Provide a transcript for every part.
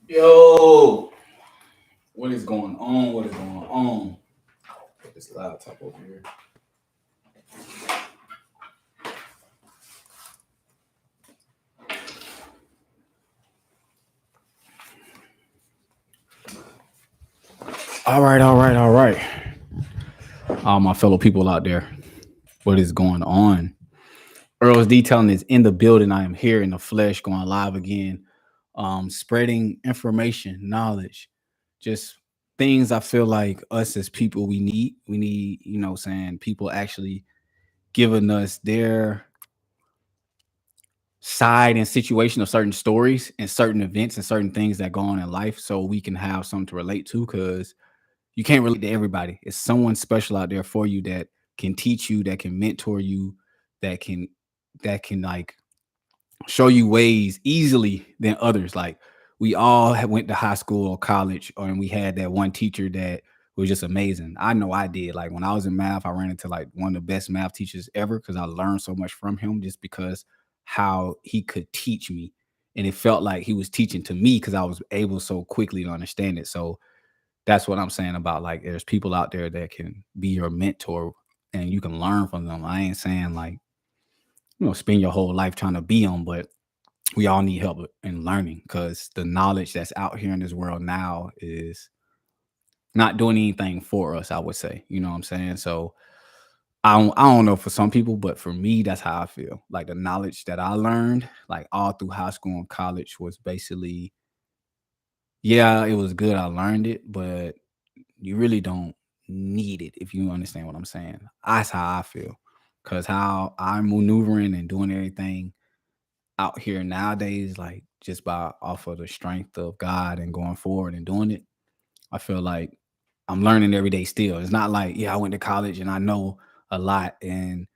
Yo, what is going on? What is going on? Put this laptop over here. All right, all right, all right. All my fellow people out there, what is going on? Earl's Detailing is in the building. I am here in the flesh, going live again, spreading information, knowledge, just things I feel like us as people we need. We need, saying people actually giving us their side and situation of certain stories and certain events and certain things that go on in life so we can have something to relate to because you can't relate to everybody. It's someone special out there for you that can teach you, that can mentor you, that can like show you ways easily than others. Like we all have went to high school or college, and we had that one teacher that was just amazing. I know I did. Like when I was in math, I ran into like one of the best math teachers ever because I learned so much from him just because how he could teach me. And it felt like he was teaching to me because I was able so quickly to understand it. So that's what I'm saying about like there's people out there that can be your mentor and you can learn from them. I ain't saying like, spend your whole life trying to be them, but we all need help in learning because the knowledge that's out here in this world now is not doing anything for us, I would say. You know what I'm saying? So I don't know for some people, but for me, that's how I feel. Like the knowledge that I learned, like all through high school and college, was basically, yeah, it was good. I learned it, but you really don't need it if you understand what I'm saying. That's how I feel. Cause how I'm maneuvering and doing everything out here nowadays, like just by off of the strength of God and going forward and doing it, I feel like I'm learning every day still. It's not like, yeah, I went to college and I know a lot. And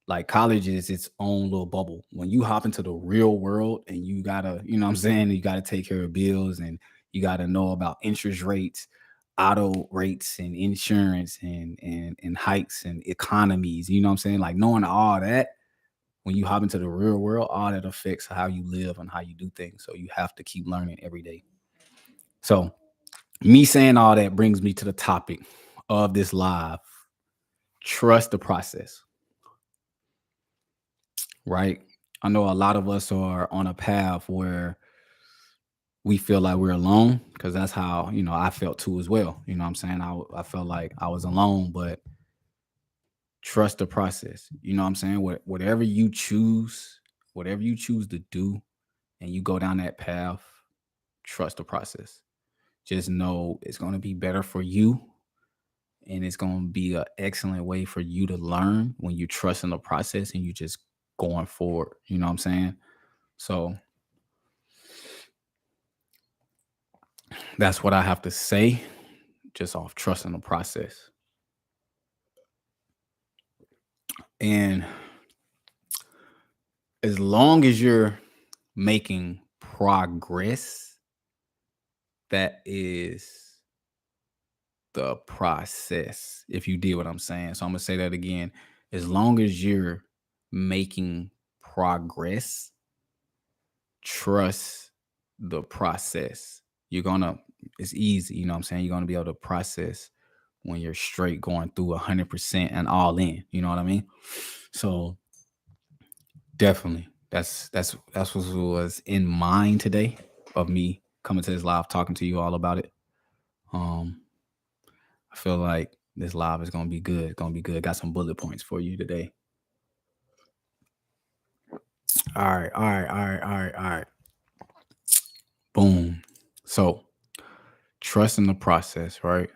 like college is its own little bubble. When you hop into the real world and you gotta, what I'm saying, you gotta take care of bills and you gotta know about interest rates, auto rates and insurance and hikes and economies, you know what I'm saying? Like knowing all that when you hop into the real world, all that affects how you live and how you do things. So you have to keep learning every day. So me saying all that brings me to the topic of this live. Trust the process, right? I know a lot of us are on a path where we feel like we're alone because that's how, I felt too as well. You know what I'm saying? I felt like I was alone, but trust the process. You know what I'm saying? Whatever you choose to do and you go down that path, trust the process. Just know it's going to be better for you and it's going to be an excellent way for you to learn when you trust in the process and you just going forward. You know what I'm saying? So that's what I have to say just off trusting the process. And as long as you're making progress, that is the process. If you did what I'm saying. So I'm going to say that again. As long as you're making progress, trust the process. You're gonna, it's easy, you know what I'm saying? You're gonna be able to process when you're straight going through 100% and all in, you know what I mean? So definitely that's what was in mind today of me coming to this live talking to you all about it. Um I feel like this live is gonna be good. It's gonna be good. Got some bullet points for you today. All right, all right, all right, all right, all right. Boom. So trust in the process, right?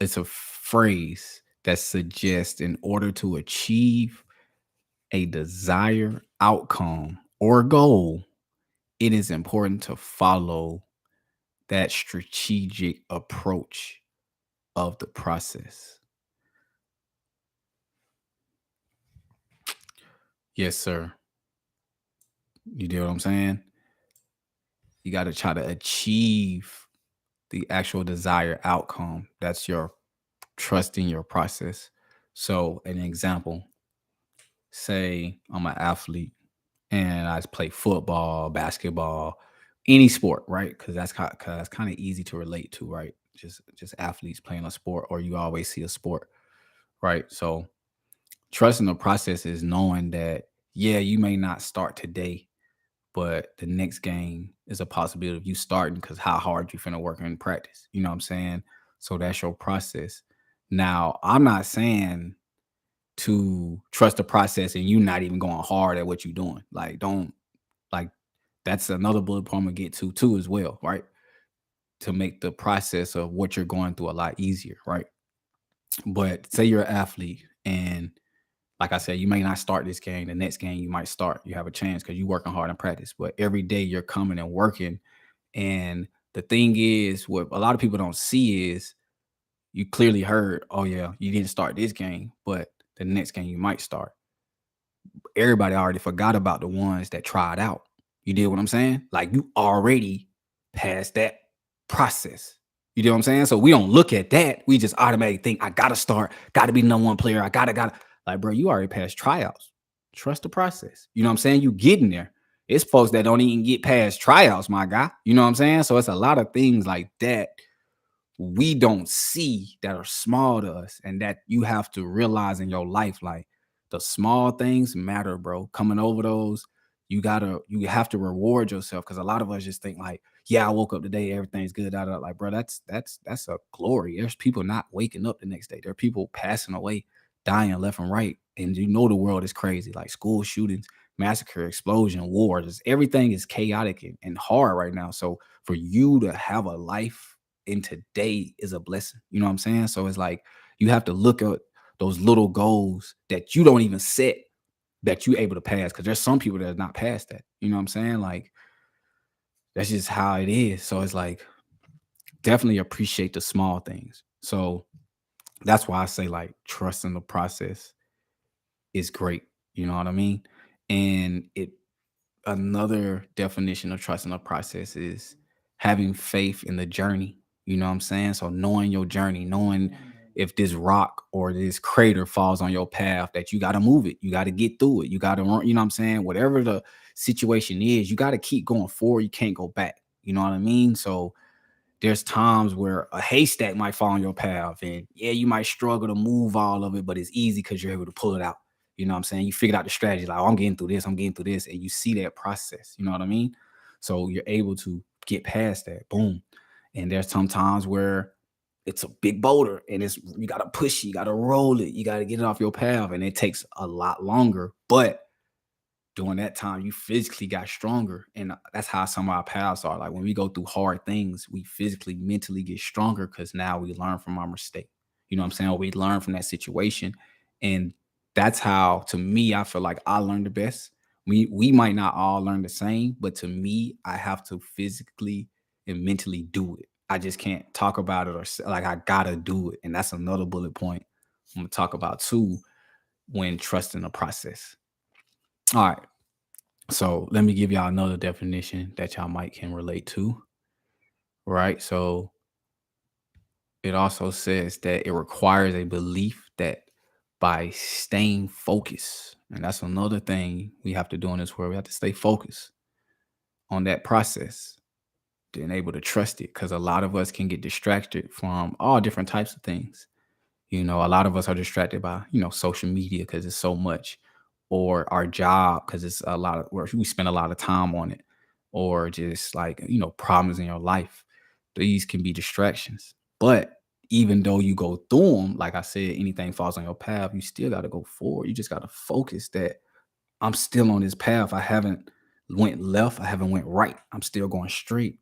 It's a phrase that suggests in order to achieve a desired outcome or goal, it is important to follow that strategic approach of the process. Yes, sir. You know what I'm saying? You got to try to achieve the actual desired outcome. That's your trust in your process. So, an example, say I'm an athlete and I just play football, basketball, any sport, right? Because that's kind of easy to relate to, right? Just athletes playing a sport, or you always see a sport, right? So trusting the process is knowing that, yeah, you may not start today, but the next game is a possibility of you starting because how hard you finna work in practice. You know what I'm saying? So that's your process. Now, I'm not saying to trust the process and you not even going hard at what you're doing. Like, don't like that's another bullet point I'm gonna get to too as well, right? To make the process of what you're going through a lot easier, right? But say you're an athlete and like I said, you may not start this game. The next game you might start. You have a chance because you're working hard in practice. But every day you're coming and working. And the thing is, what a lot of people don't see is you clearly heard, oh yeah, you didn't start this game, but the next game you might start. Everybody already forgot about the ones that tried out. You did what I'm saying? Like you already passed that process. You know what I'm saying? So we don't look at that. We just automatically think, I gotta start, gotta be the number one player. I gotta. Like, bro, you already passed tryouts. Trust the process. You know what I'm saying? You getting there. It's folks that don't even get past tryouts, my guy. You know what I'm saying? So it's a lot of things like that we don't see that are small to us and that you have to realize in your life. Like the small things matter, bro. Coming over those, you have to reward yourself because a lot of us just think like, yeah, I woke up today, everything's good. Like, bro, that's a glory. There's people not waking up the next day. There are people passing away, dying left and right. And you know the world is crazy, like school shootings, massacre, explosion, war. Just everything is chaotic and hard right now. So for you to have a life in today is a blessing. You know what I'm saying? So it's like you have to look at those little goals that you don't even set that you able to pass. Cause there's some people that are not past that. You know what I'm saying? Like that's just how it is. So it's like definitely appreciate the small things. So that's why I say like trusting the process is great. You know what I mean? And it another definition of trusting the process is having faith in the journey. You know what I'm saying? So knowing your journey, knowing if this rock or this crater falls on your path, that you got to move it. You got to get through it. You got to run, you know what I'm saying? Whatever the situation is, you got to keep going forward. You can't go back. You know what I mean? So there's times where a haystack might fall on your path and yeah, you might struggle to move all of it, but it's easy because you're able to pull it out. You know what I'm saying? You figured out the strategy, like, oh, I'm getting through this, and you see that process. You know what I mean? So you're able to get past that. Boom. And there's some times where it's a big boulder and it's you gotta push it, you gotta roll it, you gotta get it off your path, and it takes a lot longer. But during that time, you physically got stronger. And that's how some of our paths are. Like when we go through hard things, we physically, mentally get stronger because now we learn from our mistake. You know what I'm saying? Or we learn from that situation. And that's how, to me, I feel like I learned the best. We might not all learn the same, but to me, I have to physically and mentally do it. I just can't talk about it like I gotta do it. And that's another bullet point I'm gonna talk about too when trusting the process. All right. So let me give y'all another definition that y'all might can relate to, right? So it also says that it requires a belief that by staying focused, and that's another thing we have to do in this world, we have to stay focused on that process, being able to trust it, because a lot of us can get distracted from all different types of things. You know, a lot of us are distracted by, social media because it's so much, or our job because it's a lot of where we spend a lot of time on it, or just like, problems in your life. These can be distractions. But even though you go through them, like I said, anything falls on your path, you still got to go forward. You just got to focus that I'm still on this path. I haven't went left. I haven't went right. I'm still going straight.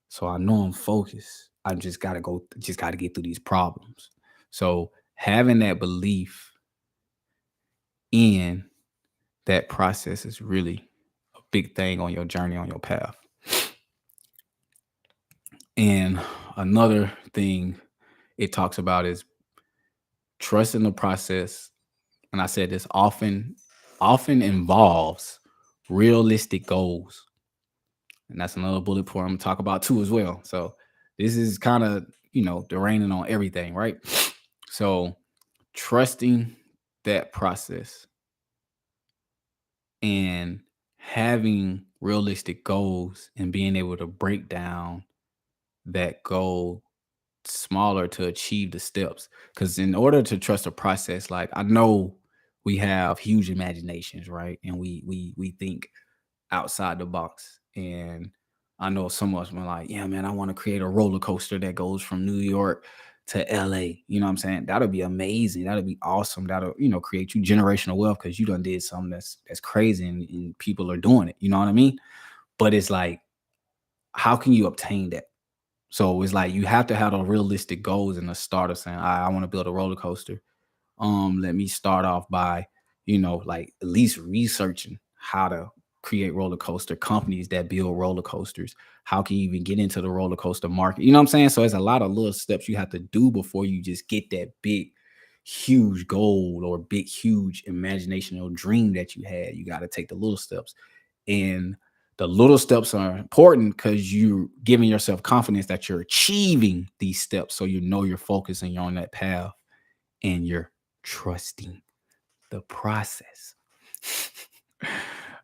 So I know I'm focused. I just got to get through these problems. So having that belief in that process is really a big thing on your journey, on your path. And another thing it talks about is trusting the process. And I said this often involves realistic goals. And that's another bullet point I'm gonna talk about too as well. So this is kind of, the raining on everything, right? So trusting that process and having realistic goals and being able to break down that goal smaller to achieve the steps. Because in order to trust the process, like I know we have huge imaginations, right? And we think outside the box. And I know some of us were like, yeah, man, I want to create a roller coaster that goes from New York to LA. You know what I'm saying? That'll be amazing. That'll be awesome. That'll, create you generational wealth because you done did something that's crazy and people are doing it. You know what I mean? But it's like, how can you obtain that? So it's like you have to have those realistic goals in the start of saying, I want to build a roller coaster. Let me start off by, like at least researching how to create roller coaster companies that build roller coasters. How can you even get into the roller coaster market? You know what I'm saying? So there's a lot of little steps you have to do before you just get that big, huge goal or big, huge imagination or dream that you had. You got to take the little steps. And the little steps are important because you're giving yourself confidence that you're achieving these steps. So you know you're focused and you're on that path and you're trusting the process.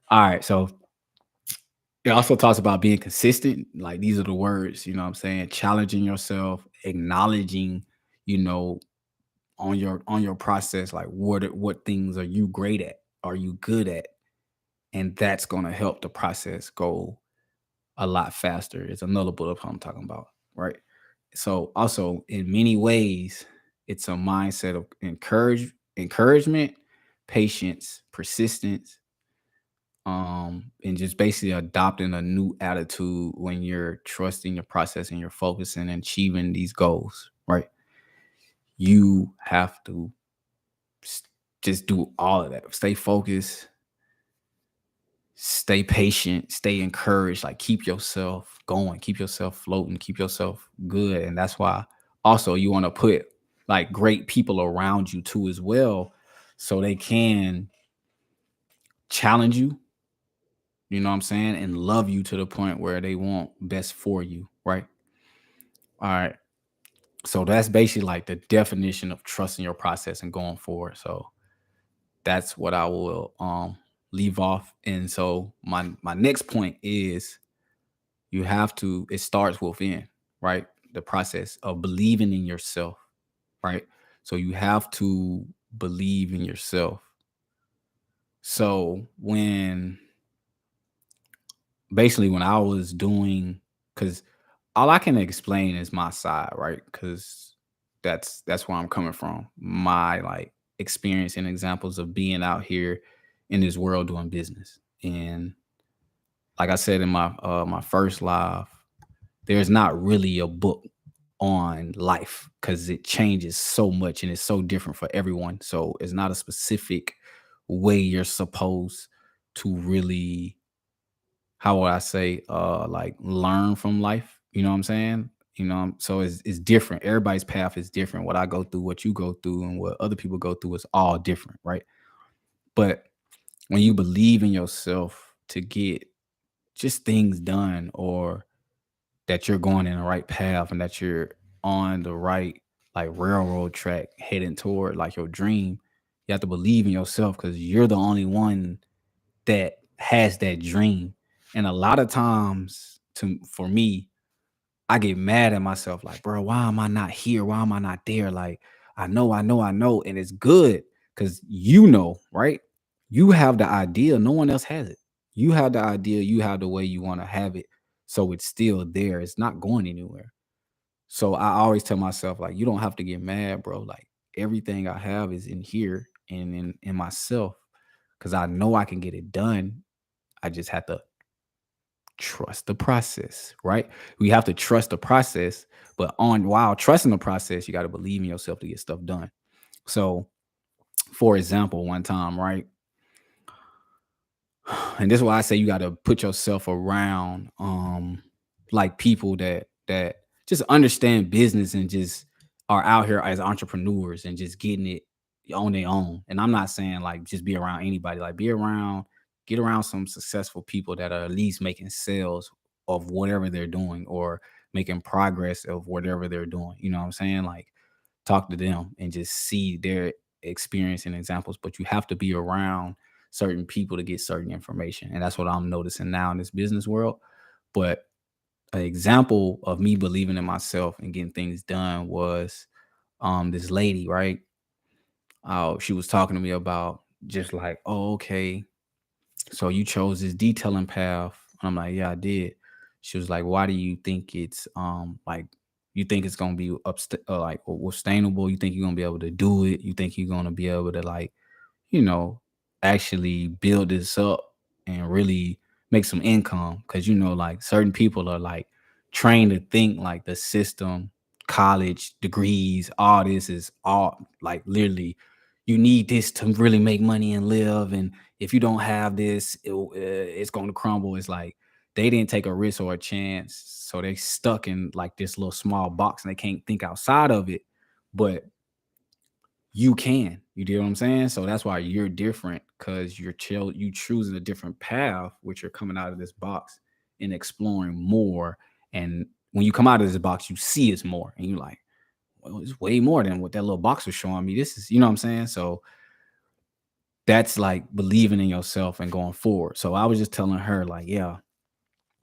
All right. So it also talks about being consistent. Like these are the words, you know what I'm saying? Challenging yourself, acknowledging, you know, on your process, like what things are you great at? Are you good at? And that's gonna help the process go a lot faster. It's another bullet point I'm talking about, right? So also in many ways, it's a mindset of encouragement, patience, persistence, and just basically adopting a new attitude when you're trusting your process and you're focusing and achieving these goals, right? You have to s- just do all of that. Stay focused, stay patient, stay encouraged, like keep yourself going, keep yourself floating, keep yourself good. And that's why also you want to put like great people around you too as well so they can challenge you, you know what I'm saying, and love you to the point where they want best for you, right? All right. So that's basically like the definition of trusting your process and going forward. So that's what I will leave off. And so my next point is it starts within, right? The process of believing in yourself, right? So you have to believe in yourself. So when I was doing, because all I can explain is my side, right? Because that's where I'm coming from. My like experience and examples of being out here in this world doing business. And like I said in my first live, there's not really a book on life because it changes so much and it's so different for everyone. So it's not a specific way you're supposed to really, how would I say, like learn from life. You know what I'm saying? So it's different. Everybody's path is different. What I go through, what you go through, and what other people go through is all different, right? But when you believe in yourself to get just things done, or that you're going in the right path and that you're on the right like railroad track heading toward like your dream, you have to believe in yourself because you're the only one that has that dream. And a lot of times for me, I get mad at myself, like, bro, why am I not here? Why am I not there? Like, I know. And it's good because right? You have the idea, no one else has it. You have the idea, you have the way you want to have it. So it's still there. It's not going anywhere. So I always tell myself, like, you don't have to get mad, bro. Like everything I have is in here and in myself. Cause I know I can get it done. I just have to trust the process, right? We have to trust the process, but on while trusting the process, you got to believe in yourself to get stuff done. So, for example, one time, right? And this is why I say you got to put yourself around like people that just understand business and just are out here as entrepreneurs and just getting it on their own. And I'm not saying like just be around anybody, like get around some successful people that are at least making sales of whatever they're doing or making progress of whatever they're doing. You know what I'm saying? Like talk to them and just see their experience and examples, but you have to be around certain people to get certain information. And that's what I'm noticing now in this business world. But an example of me believing in myself and getting things done was this lady, right? She was talking to me about just like, oh, okay, so you chose this detailing path. I'm like, yeah, I did. She was like, why do you think it's like you think it's gonna be like sustainable? You think you're gonna be able to do it? You think you're gonna be able to like you know, actually build this up and really make some income. Cause like certain people are like trained to think like the system, college, degrees, all this is all like literally you need this to really make money and live. And if you don't have this, it's going to crumble. It's like they didn't take a risk or a chance. So they stuck in like this little small box and they can't think outside of it. But you can. You get what I'm saying? So that's why you're different because you choosing a different path, which you're coming out of this box and exploring more. And when you come out of this box, you see it's more, and you're like, well, it's way more than what that little box was showing me. This is, you know what I'm saying? So that's like believing in yourself and going forward. So I was just telling her, like, yeah,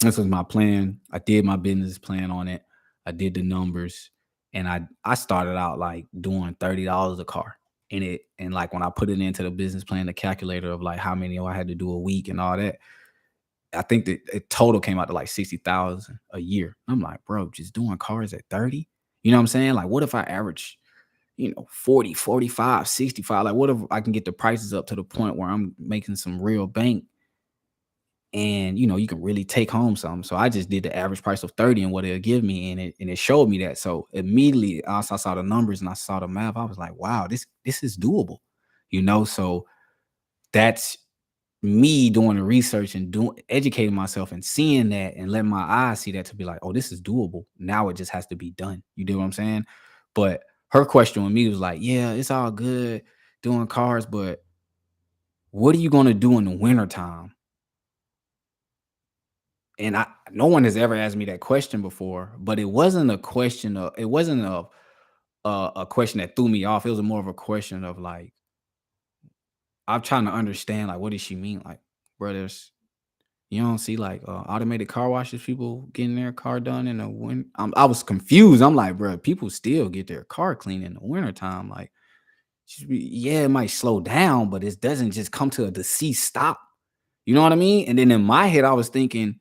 this was my plan. I did my business plan on it. I did the numbers, and I started out like doing $30 a car. And like when I put it into the business plan, the calculator of like how many I had to do a week and all that, I think that it total came out to like 60,000 a year. I'm like, bro, just doing cars at 30. You know what I'm saying? Like, what if I average, 40, 45, 65? Like, what if I can get the prices up to the point where I'm making some real bank and you can really take home something. So I just did the average price of 30 and what it'll give me, and it showed me that. So immediately as I saw the numbers and I saw the math, I was like, wow, this is doable. So that's me doing the research and doing educating myself and seeing that and letting my eyes see that to be like, oh, this is doable. Now it just has to be done. You do what I'm saying? But her question with me was like, yeah, it's all good doing cars, but what are you gonna do in the wintertime? And no one has ever asked me that question before, but it wasn't a question that threw me off. It was more of a question of like, I'm trying to understand, like, what does she mean? Like, brothers, you don't see like automated car washes, people getting their car done in the winter. I was confused. I'm like, bro, people still get their car clean in the wintertime. Like, yeah, it might slow down, but it doesn't just come to a deceased stop. You know what I mean? And then in my head, I was thinking,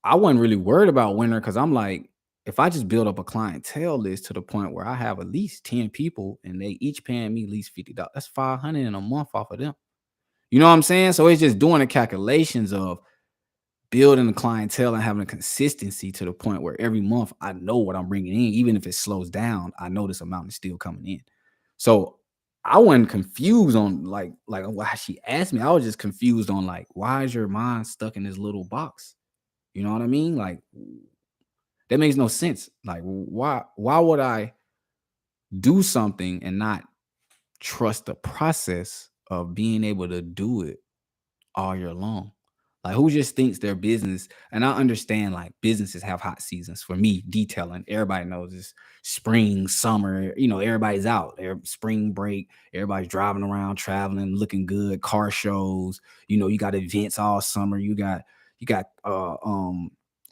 I wasn't really worried about winter because I'm like, if I just build up a clientele list to the point where I have at least 10 people and they each paying me at least $50, that's 500 in a month off of them. You know what I'm saying? So it's just doing the calculations of building the clientele and having a consistency to the point where every month I know what I'm bringing in. Even if it slows down, I know this amount is still coming in. So I wasn't confused on like why she asked me. I was just confused on like, why is your mind stuck in this little box? You know what I mean? Like that makes no sense. Like why would I do something and not trust the process of being able to do it all year long? Like who just thinks their business, and I understand like businesses have hot seasons. For me, detailing, everybody knows it's spring, summer, everybody's out. Spring break, everybody's driving around, traveling, looking good, car shows, you got events all summer. You got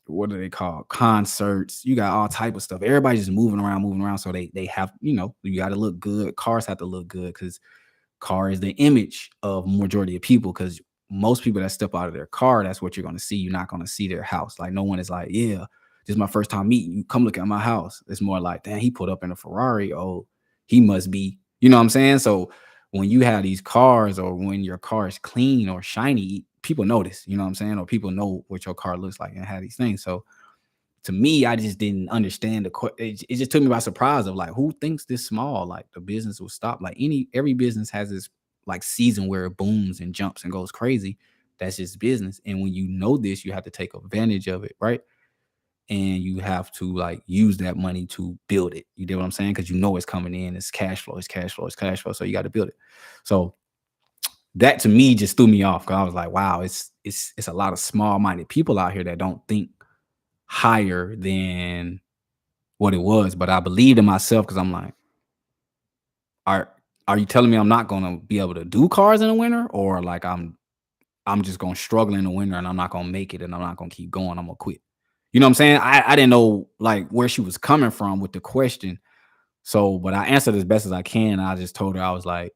what do they call concerts? You got all type of stuff. Everybody's just moving around. So they have, you got to look good. Cars have to look good because car is the image of majority of people, because most people that step out of their car, that's what you're going to see. You're not going to see their house. Like no one is like, yeah, this is my first time meeting you, come look at my house. It's more like, damn, he put up in a Ferrari, oh, he must be, you know what I'm saying? So when you have these cars, or when your car is clean or shiny, people notice, you know what I'm saying? Or people know what your car looks like and have these things. So to me, I just didn't understand it just took me by surprise of like, who thinks this small? Like the business will stop. Like every business has this like season where it booms and jumps and goes crazy. That's just business. And when you know this, you have to take advantage of it, right? And you have to like use that money to build it. You get what I'm saying? Because you know it's coming in. It's cash flow. It's cash flow. It's cash flow. So you got to build it. So that to me just threw me off, because I was like, wow, it's a lot of small-minded people out here that don't think higher than what it was. But I believed in myself because I'm like, all right, are you telling me I'm not gonna be able to do cars in the winter, or like I'm just gonna struggle in the winter and I'm not gonna make it and I'm not gonna keep going, I'm gonna quit? You know what I'm saying? I didn't know like where she was coming from with the question. So, but I answered as best as I can. I just told her, I was like,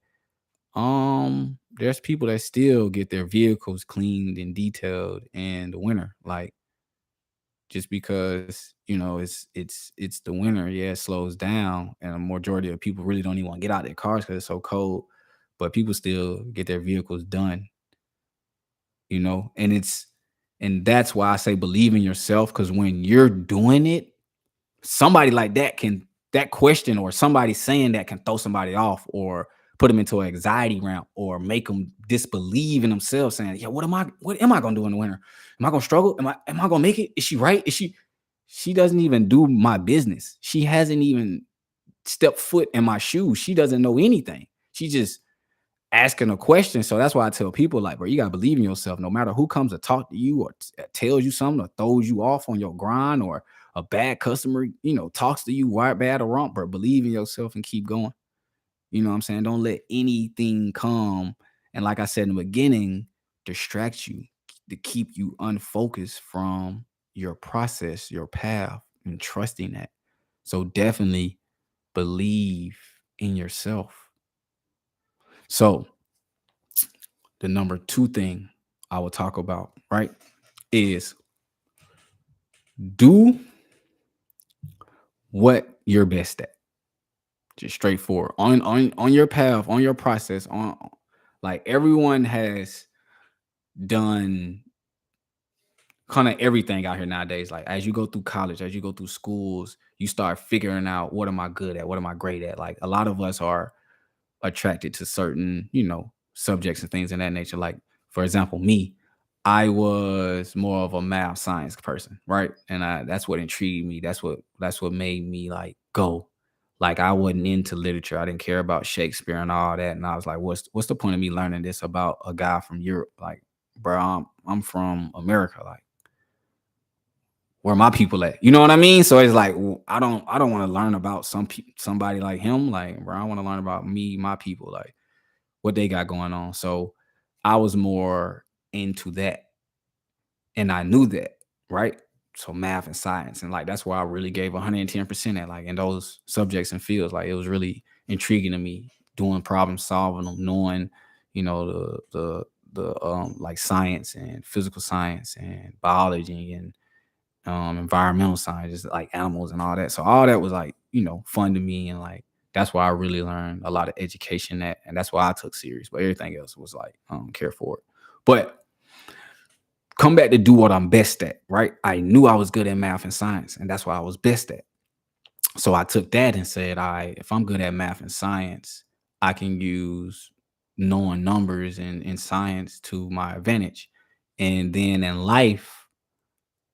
there's people that still get their vehicles cleaned and detailed in the winter. Like, just because, it's the winter, yeah, it slows down, and a majority of people really don't even want to get out their cars because it's so cold. But people still get their vehicles done, and that's why I say believe in yourself, because when you're doing it, somebody like that question or somebody saying that can throw somebody off or put them into an anxiety ramp or make them disbelieve in themselves, saying, yeah, what am I gonna do in the winter? Am I gonna struggle? Am I gonna make it? Is she right? She doesn't even do my business. She hasn't even stepped foot in my shoes. She doesn't know anything. She just asking a question. So that's why I tell people, like, bro, you gotta believe in yourself. No matter who comes to talk to you or tells you something or throws you off on your grind, or a bad customer, talks to you, right, bad or wrong, but believe in yourself and keep going. You know what I'm saying? Don't let anything come and, like I said in the beginning, distract you, to keep you unfocused from your process, your path, and trusting that. So definitely believe in yourself. So the number two thing I will talk about, right, is do what you're best at. Just straightforward. On your path, on your process, on like everyone has done kind of everything out here nowadays. Like as you go through college, as you go through schools, you start figuring out, what am I good at? What am I great at? Like a lot of us are attracted to certain, subjects and things in that nature. Like, for example, me, I was more of a math science person, right? And that's what intrigued me. That's what made me like go. Like I wasn't into literature. I didn't care about Shakespeare and all that. And I was like, what's the point of me learning this about a guy from Europe? Like, bro, I'm from America. Like, where my people at? You know what I mean? So it's like, I don't want to learn about somebody like him. Like, bro, I want to learn about me, my people. Like what they got going on. So I was more into that, and I knew that, right? So math and science, and like that's why I really gave 110% at, like, in those subjects and fields. Like it was really intriguing to me, doing problem solving them, knowing, the like science and physical science and biology and environmental science, just like animals and all that. So all that was like, fun to me, and like that's why I really learned a lot of education, and that's why I took serious. But everything else was like care for it. But come back to do what I'm best at, right? I knew I was good at math and science, and that's what I was best at. So I took that and said, if I'm good at math and science, I can use knowing numbers and science to my advantage. And then in life,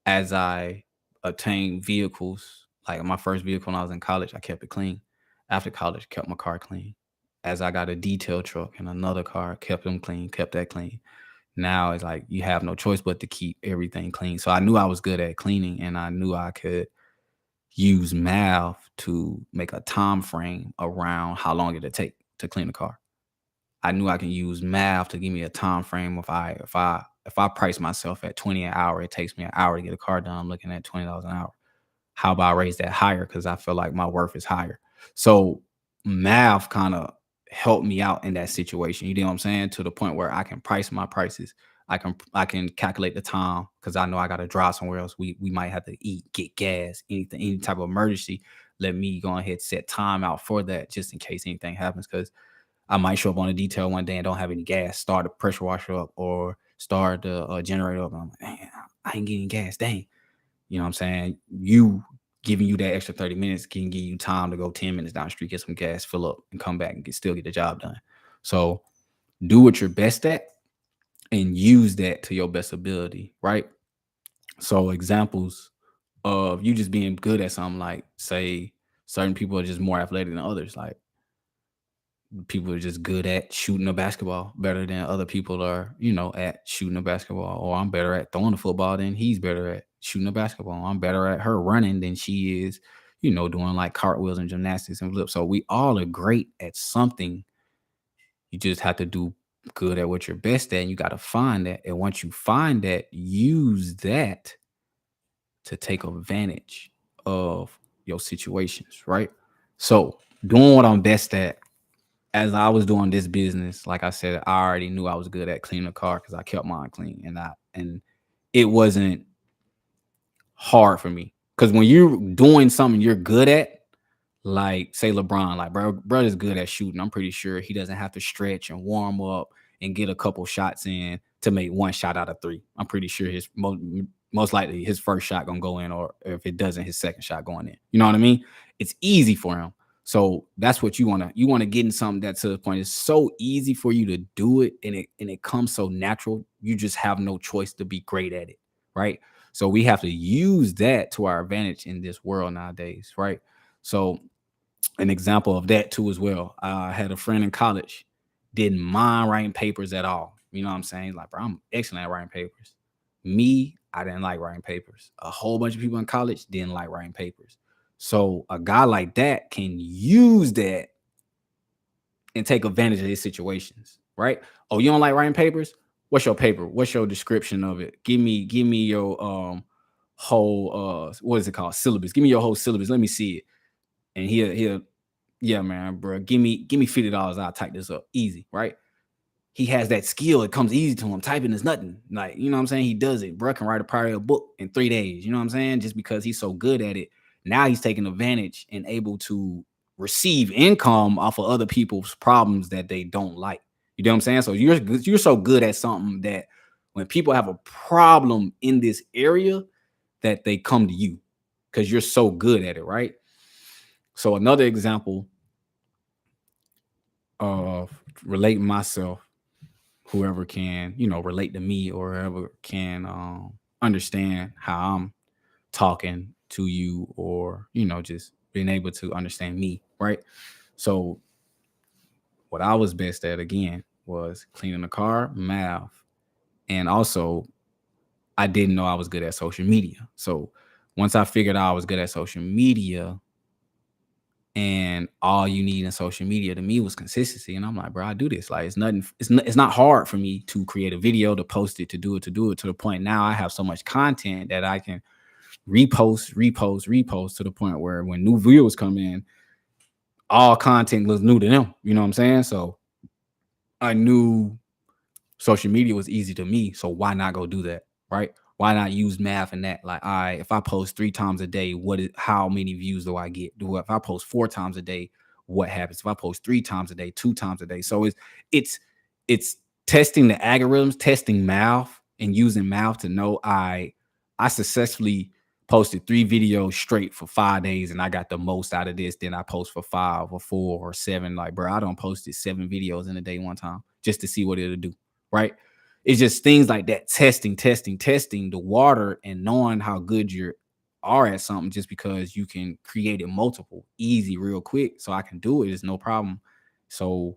as I obtained vehicles, like my first vehicle when I was in college, I kept it clean. After college, kept my car clean. As I got a detail truck and another car, kept them clean, kept that clean. Now it's like you have no choice but to keep everything clean. So I knew I was good at cleaning, and I knew I could use math to make a time frame around how long it'd take to clean the car. I knew I can use math to give me a time frame. If I price myself at 20 an hour, it takes me an hour to get a car done. I'm looking at $20 an hour. How about I raise that higher? Because I feel like my worth is higher. So math kind of helped me out in that situation. You know what I'm saying? To the point where I can price my prices. I can calculate the time because I know I got to drive somewhere else. We might have to eat, get gas, anything, any type of emergency. Let me go ahead, set time out for that, just in case anything happens. Because I might show up on a detail one day and don't have any gas, start the pressure washer up or start the generator up. And I'm like, man, I ain't getting gas. Dang. You know what I'm saying? You giving you that extra 30 minutes can give you time to go 10 minutes down the street, get some gas, fill up, and come back and still get the job done. So do what you're best at and use that to your best ability, right? So examples of you just being good at something, like say certain people are just more athletic than others. Like people are just good at shooting a basketball better than other people are, at shooting a basketball. Or I'm better at throwing the football than he's better at shooting a basketball. I'm better at her running than she is, doing like cartwheels and gymnastics and flips. So we all are great at something. You just have to do good at what you're best at, and you got to find that. And once you find that, use that to take advantage of your situations, right? So, doing what I'm best at, as I was doing this business, like I said, I already knew I was good at cleaning the car because I kept mine clean, and it wasn't hard for me. Because when you're doing something you're good at, like say LeBron, like bro is good at shooting. I'm pretty sure he doesn't have to stretch and warm up and get a couple shots in to make one shot out of three. I'm pretty sure his most likely his first shot gonna go in, or if it doesn't, his second shot going in. You know what I mean? It's easy for him. So that's what you wanna get in something that to the point it's so easy for you to do it, and it comes so natural. You just have no choice to be great at it, right? So we have to use that to our advantage in this world nowadays, right? So an example of that too as well. I had a friend in college, didn't mind writing papers at all. You know what I'm saying? Like, bro, I'm excellent at writing papers. Me, I didn't like writing papers. A whole bunch of people in college didn't like writing papers. So a guy like that can use that and take advantage of his situations, right? Oh, you don't like writing papers? What's your paper? What's your description of it? Give me your whole what is it called? Syllabus. Give me your whole syllabus. Let me see it. And he'll yeah, man, bro. Give me $50. I'll type this up. Easy, right? He has that skill. It comes easy to him. Typing is nothing. Like, you know what I'm saying? He does it. Bro can write a part of a book in 3 days. You know what I'm saying? Just because he's so good at it. Now he's taking advantage and able to receive income off of other people's problems that they don't like. You know what I'm saying? So you're so good at something that when people have a problem in this area, that they come to you because you're so good at it, right? So another example of relating myself, whoever can, relate to me, or whoever can understand how I'm talking to you, or, just being able to understand me, right? So what I was best at again was cleaning the car, math, and also I didn't know I was good at social media. So once I figured out I was good at social media, and all you need in social media to me was consistency. And I'm like, bro, I do this. Like, it's nothing. It's not hard for me to create a video, to post it, to do it, to the point now I have so much content that I can repost to the point where when new viewers come in, all content looks new to them. You know what I'm saying? So I knew social media was easy to me, so why not go do that, right? Why not use math and that? Like, if I post 3 times a day, how many views do I get? If I post 4 times a day, what happens? If I post 3 times a day, 2 times a day? So it's it's testing the algorithms, testing math, and using math to know I successfully posted 3 videos straight for 5 days, and I got the most out of this. Then I post for 5 or 4 or 7. Like, bro, I don't posted 7 videos in a day one time just to see what it'll do, right? It's just things like that, testing the water, and knowing how good you are at something just because you can create it multiple, easy, real quick. So I can do it. It's no problem. So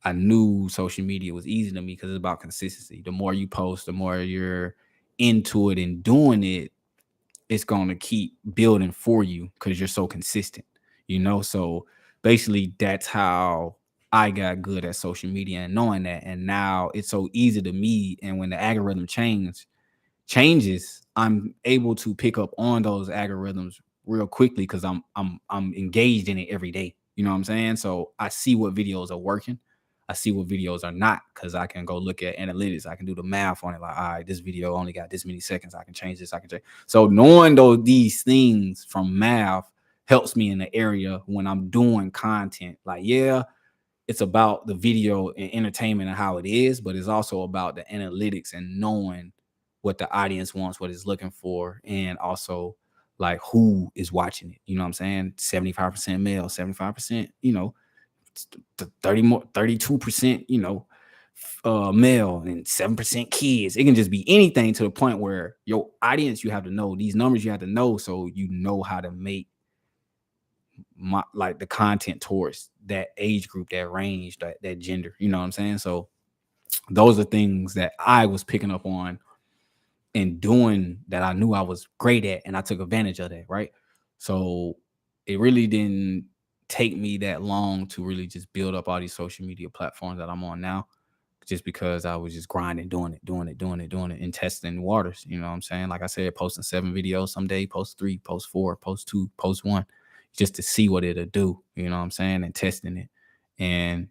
I knew social media was easy to me because it's about consistency. The more you post, the more you're into it and doing it, it's going to keep building for you because you're so consistent. So basically that's how I got good at social media, and knowing that, and now it's so easy to me. And when the algorithm changes, I'm able to pick up on those algorithms real quickly because I'm engaged in it every day. You know what I'm saying? So I see what videos are working. I see what videos are not, because I can go look at analytics. I can do the math on it. Like, all right, this video only got this many seconds. I can change this. I can change. So knowing these things from math helps me in the area when I'm doing content. Like, yeah, it's about the video and entertainment and how it is, but it's also about the analytics and knowing what the audience wants, what it's looking for, and also like who is watching it. You know what I'm saying? 75% male, 75%, 32%, male, and 7% kids. It can just be anything, to the point where your audience, you have to know these numbers, you have to know, so you know how to make the content towards that age group, that range, that gender. You know what I'm saying? So those are things that I was picking up on and doing, that I knew I was great at, and I took advantage of that, right? So it really didn't take me that long to really just build up all these social media platforms that I'm on now, just because I was just grinding, doing it, and testing the waters. You know what I'm saying? Like I said, posting 7 videos someday, post 3, post 4, post 2, post 1, just to see what it'll do. You know what I'm saying? And testing it. And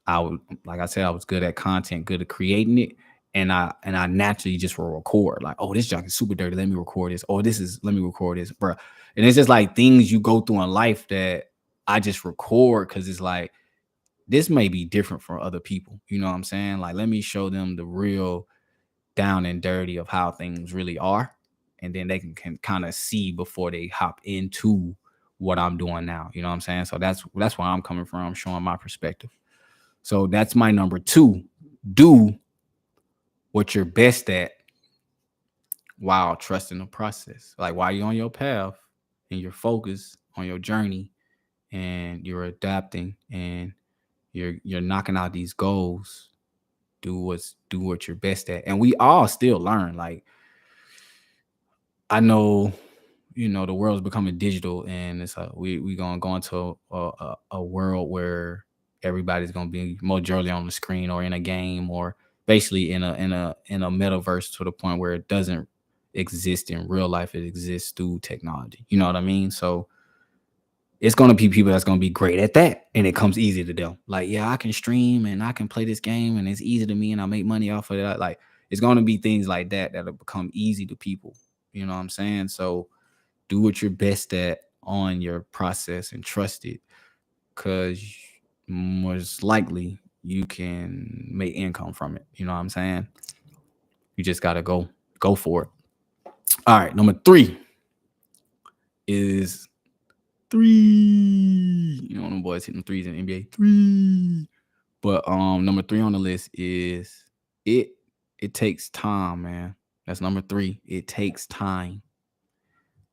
I would, like I said, I was good at content, good at creating it. And I naturally just will record. Like, oh, this junk is super dirty. Let me record this. Oh, let me record this, bro. And it's just like things you go through in life that I just record because it's like, this may be different for other people. You know what I'm saying? Like, let me show them the real down and dirty of how things really are. And then they can kind of see before they hop into what I'm doing now. You know what I'm saying? So that's where I'm coming from, showing my perspective. So that's my number 2. Do what you're best at while trusting the process. Like while you're on your path and you're focused on your journey and you're adapting and you're knocking out these goals, do what you're best at. And we all still learn. Like, I know, the world's becoming digital, and it's we gonna go into a world where everybody's gonna be majorly on the screen or in a game or basically in a metaverse, to the point where it doesn't exist in real life. It exists through technology. You know what I mean? So it's going to be people that's going to be great at that, and it comes easy to them. Like, yeah, I can stream and I can play this game and it's easy to me and I make money off of that. Like, it's going to be things like that that'll become easy to people. You know what I'm saying? So do what you're best at on your process and trust it, because most likely you can make income from it. You know what I'm saying? You just got to go for it. All right, number 3 is 3. You know, them boys hitting threes in the NBA. 3. But number 3 on the list is it takes time, man. That's number 3. It takes time.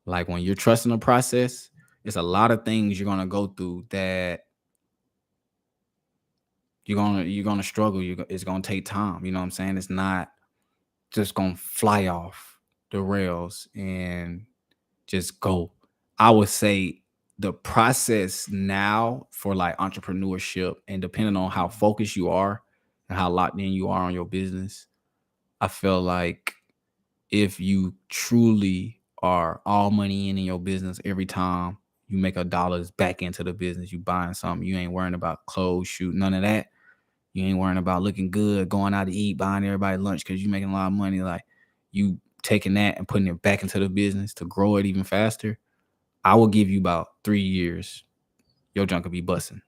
Like, when you're trusting the process, it's a lot of things you're gonna go through that you're gonna struggle. It's gonna take time. You know what I'm saying? It's not just gonna fly off the rails and just go. I would say the process now for like entrepreneurship, and depending on how focused you are and how locked in you are on your business, I feel like if you truly are all money in your business, every time you make $1 back into the business, you buying something, you ain't worrying about clothes, shoot, none of that. You ain't worrying about looking good, going out to eat, buying everybody lunch because you're making a lot of money. Like, you taking that and putting it back into the business to grow it even faster. I will give you about 3 years, your junk will be busting.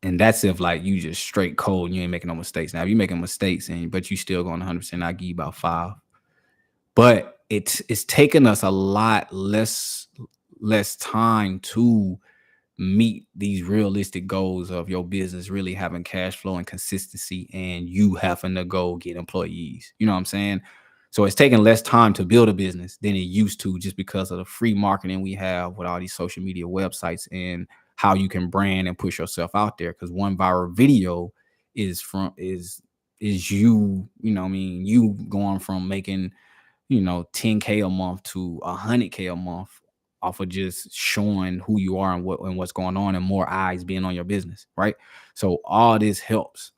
And that's if like you just straight cold and you ain't making no mistakes. Now, if you making mistakes but you still going 100%, I'll give you about 5. But it's taken us a lot less time to meet these realistic goals of your business really having cash flow and consistency, and you having to go get employees. You know what I'm saying? So it's taking less time to build a business than it used to, just because of the free marketing we have with all these social media websites and how you can brand and push yourself out there. Because one viral video is you know what I mean, you going from making 10K a month to 100K a month off of just showing who you are and what's going on, and more eyes being on your business, right? So all this helps,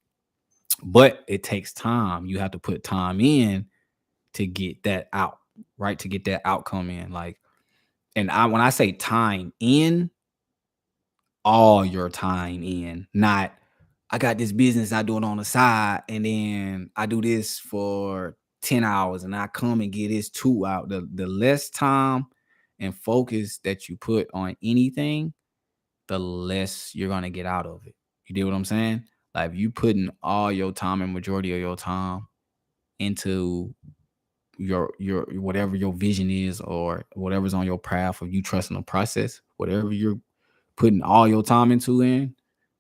but it takes time. You have to put time in to get that out, right? To get that outcome in. Like, and when I say time in, all your time in, not I got this business I do it on the side, and then I do this for 10 hours and I come and get this 2 out. The less time and focus that you put on anything, the less you're gonna get out of it. You get what I'm saying? Like, if you putting all your time and majority of your time into your whatever your vision is, or whatever's on your path of you trusting the process, whatever you're putting all your time into,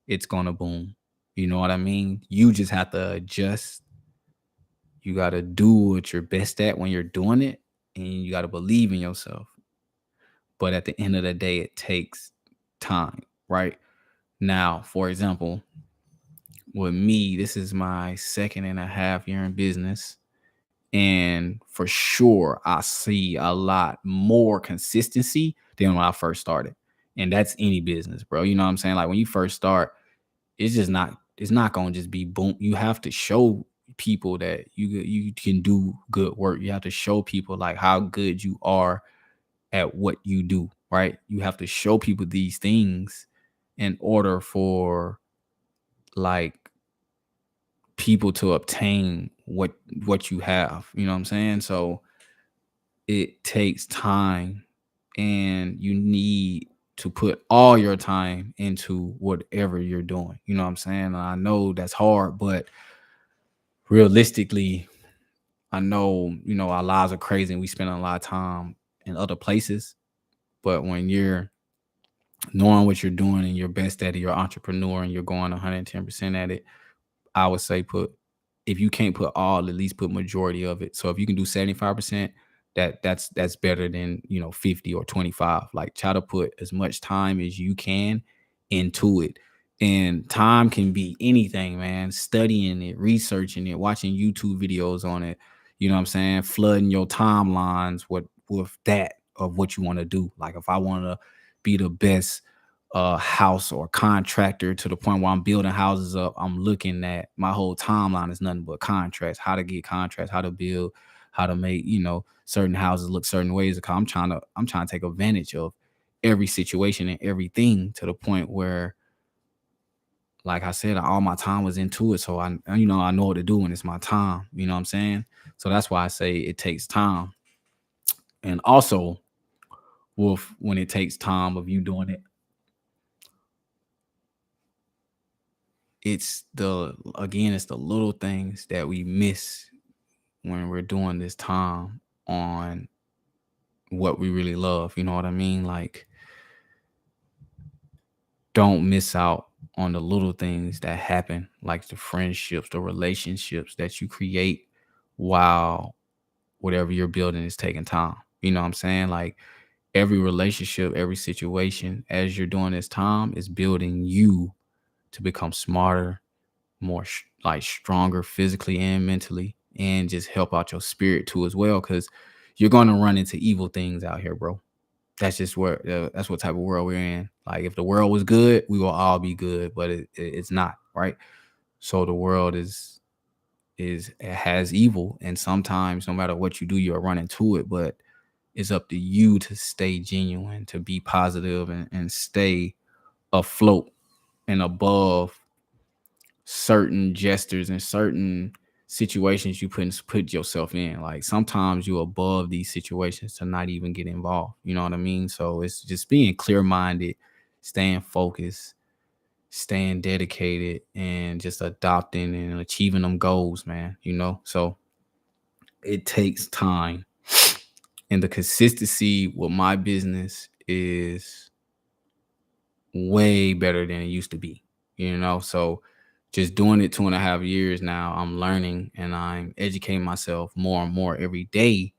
it's gonna boom. You know what I mean? You just have to adjust. You gotta do what you're best at when you're doing it, and you gotta believe in yourself. But at the end of the day, it takes time, right? Now, for example, with me, this is my 2.5 year in business. And for sure, I see a lot more consistency than when I first started. And that's any business, bro. You know what I'm saying? Like when you first start, it's not gonna just be boom. You have to show people that you can do good work. You have to show people like how good you are at what you do, right? You have to show people these things in order for like people to obtain what you have. You know what I'm saying? So it takes time, and you need to put all your time into whatever you're doing. You know what I'm saying? And I know that's hard, but realistically, I know, our lives are crazy and we spend a lot of time in other places. But when you're knowing what you're doing and you're best at it, you're an entrepreneur and you're going 110% at it, I would say if you can't put all, at least put majority of it. So if you can do 75%, that's better than 50 or 25. Like try to put as much time as you can into it. And time can be anything, man. Studying it, researching it, watching YouTube videos on it. You know what I'm saying? Flooding your timelines with that of what you want to do. Like if I want to be the best house or contractor to the point where I'm building houses up, I'm looking at my whole timeline is nothing but contracts, how to get contracts, how to build, how to make, certain houses look certain ways. Because I'm trying to take advantage of every situation and everything to the point where, like I said, all my time was into it. So I know what to do when it's my time. You know what I'm saying? So that's why I say it takes time. And also, when it takes time of you doing it, it's the little things that we miss when we're doing this time on what we really love. You know what I mean? Like, don't miss out on the little things that happen, like the friendships, the relationships that you create while whatever you're building is taking time. You know what I'm saying? Like every relationship, every situation, as you're doing this time, is building you to become smarter, more like stronger physically and mentally, and just help out your spirit too as well, because you're going to run into evil things out here, bro. That's just that's what type of world we're in. Like if the world was good, we will all be good, but it's not, right? So the world it has evil, and sometimes no matter what you do, you'll run into it. But it's up to you to stay genuine, to be positive, and stay afloat and above certain gestures and certain situations you put yourself in. Like sometimes you're above these situations to not even get involved. You know what I mean? So it's just being clear-minded, staying focused, staying dedicated, and just adopting and achieving them goals, man. So it takes time. And the consistency with my business is way better than it used to be, So just doing it 2.5 years now, I'm learning and I'm educating myself more and more every day.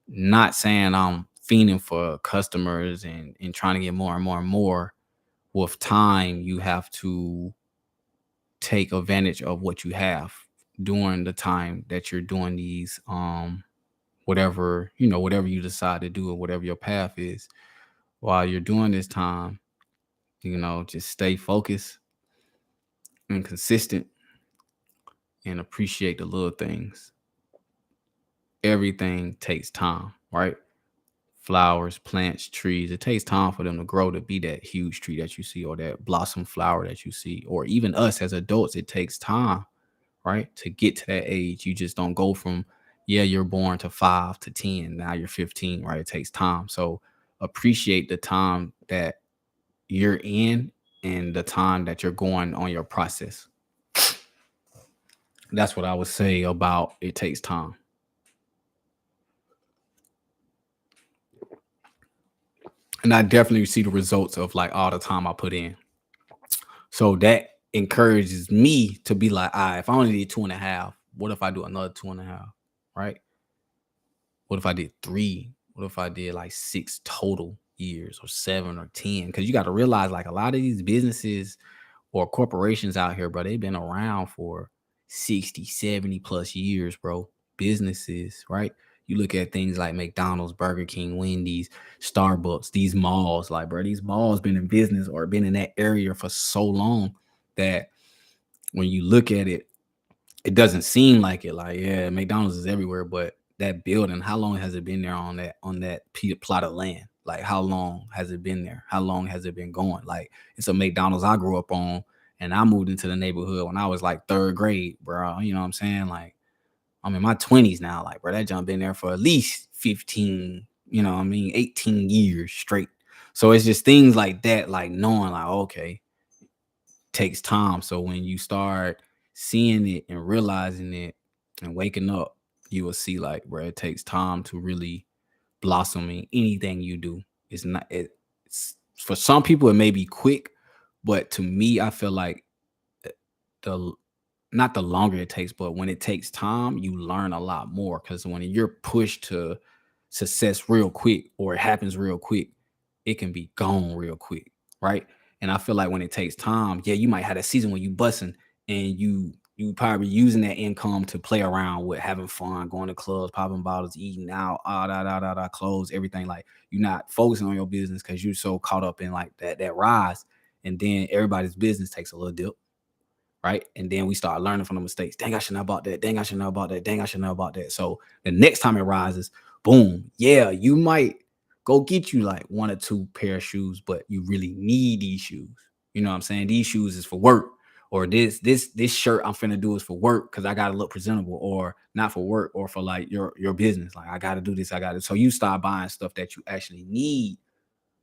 Not saying I'm fiending for customers and trying to get more and more and more. With time, you have to take advantage of what you have during the time that you're doing these whatever you decide to do or whatever your path is. While you're doing this time, just stay focused and consistent and appreciate the little things. Everything takes time, right? Flowers, plants, trees. It takes time for them to grow to be that huge tree that you see, or that blossom flower that you see, or even us as adults. It takes time, right, to get to that age. You just don't go from, yeah, you're born to 5 to 10. Now you're 15, right? It takes time. So appreciate the time that you're in and the time that you're going on your process. That's what I would say about it takes time. And I definitely see the results of like all the time I put in. So that encourages me to be like, all right, if I only did 2.5, what if I do another 2.5? Right? What if I did 3? What if I did like 6 total years, or 7 or 10? Because you got to realize, like, a lot of these businesses or corporations out here, bro, they've been around for 60, 70 plus years, bro. Businesses, right? You look at things like McDonald's, Burger King, Wendy's, Starbucks, these malls, like, bro, these malls been in business or been in that area for so long that when you look at it, it doesn't seem like it. Like, yeah, McDonald's is everywhere, but that building, how long has it been there on that plot of land? Like, how long has it been there? How long has it been going? Like, it's a McDonald's I grew up on, and I moved into the neighborhood when I was like third grade, bro. You know what I'm saying? Like, I'm in my 20s now. Like, bro, that jump been there for at least 15, 18 years straight. So it's just things like that, like knowing, like, okay, takes time. So when you start seeing it and realizing it and waking up, you will see, like, bro, it takes time to really blossom in anything you do. It's not it's for some people it may be quick, but to me, I feel like the not the longer it takes, but when it takes time, you learn a lot more. Because when you're pushed to success real quick or it happens real quick, it can be gone real quick, right? And I feel like when it takes time, yeah, you might have a season where you bussing and you probably using that income to play around with having fun, going to clubs, popping bottles, eating out, clothes, everything. Like, you're not focusing on your business because you're so caught up in like that rise. And then everybody's business takes a little dip, right? And then we start learning from the mistakes. Dang, I should know about that. Dang, I should know about that. Dang, I should know about that. So the next time it rises, boom, yeah, you might go get you like one or two pair of shoes, but you really need these shoes. You know what I'm saying? These shoes is for work, or this shirt I'm finna do is for work because I gotta look presentable, or not for work, or for like your business. Like, I gotta do this, I gotta. So you start buying stuff that you actually need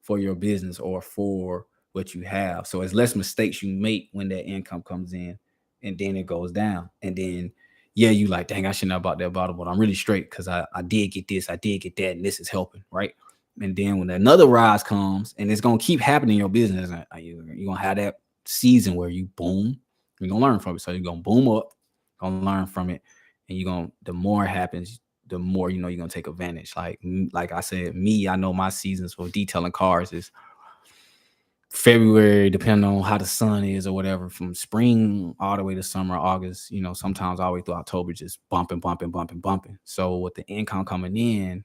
for your business or for what you have. So it's less mistakes you make when that income comes in, and then it goes down. And then, yeah, you like, dang, I should know about that bottle, but I'm really straight because I did get this, I did get that, and this is helping, right? And then when another rise comes, and it's gonna keep happening in your business, you're gonna have that season where you boom, you're gonna learn from it. So you're gonna boom up, gonna learn from it, and you're gonna the more it happens, the more you're gonna take advantage. Like I said, me, I know my seasons for detailing cars is February, depending on how the sun is or whatever, from spring all the way to summer, August, sometimes all the way through October, just bumping, bumping, bumping, bumping. So with the income coming in,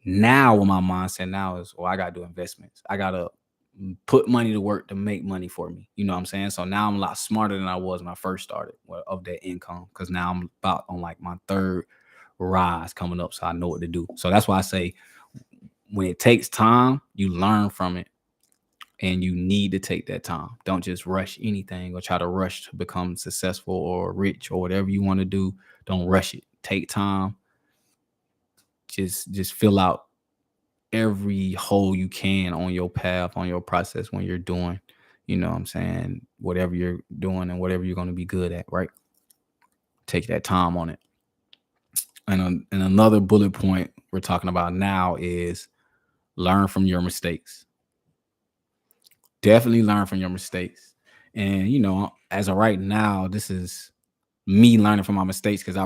now what my mindset now is, well, I gotta do investments. I gotta put money to work to make money for me. You know what I'm saying? So now I'm a lot smarter than I was when I first started of that income, because now I'm about on like my third rise coming up, so I know what to do. So that's why I say when it takes time, you learn from it, and you need to take that time. Don't just rush anything or try to rush to become successful or rich or whatever you want to do. Don't rush it. Take time. Just fill out every hole you can on your path, on your process when you're doing, what I'm saying, whatever you're doing and whatever you're going to be good at, right? Take that time on it. And another bullet point we're talking about now is learn from your mistakes. Definitely learn from your mistakes. And as of right now, this is me learning from my mistakes, because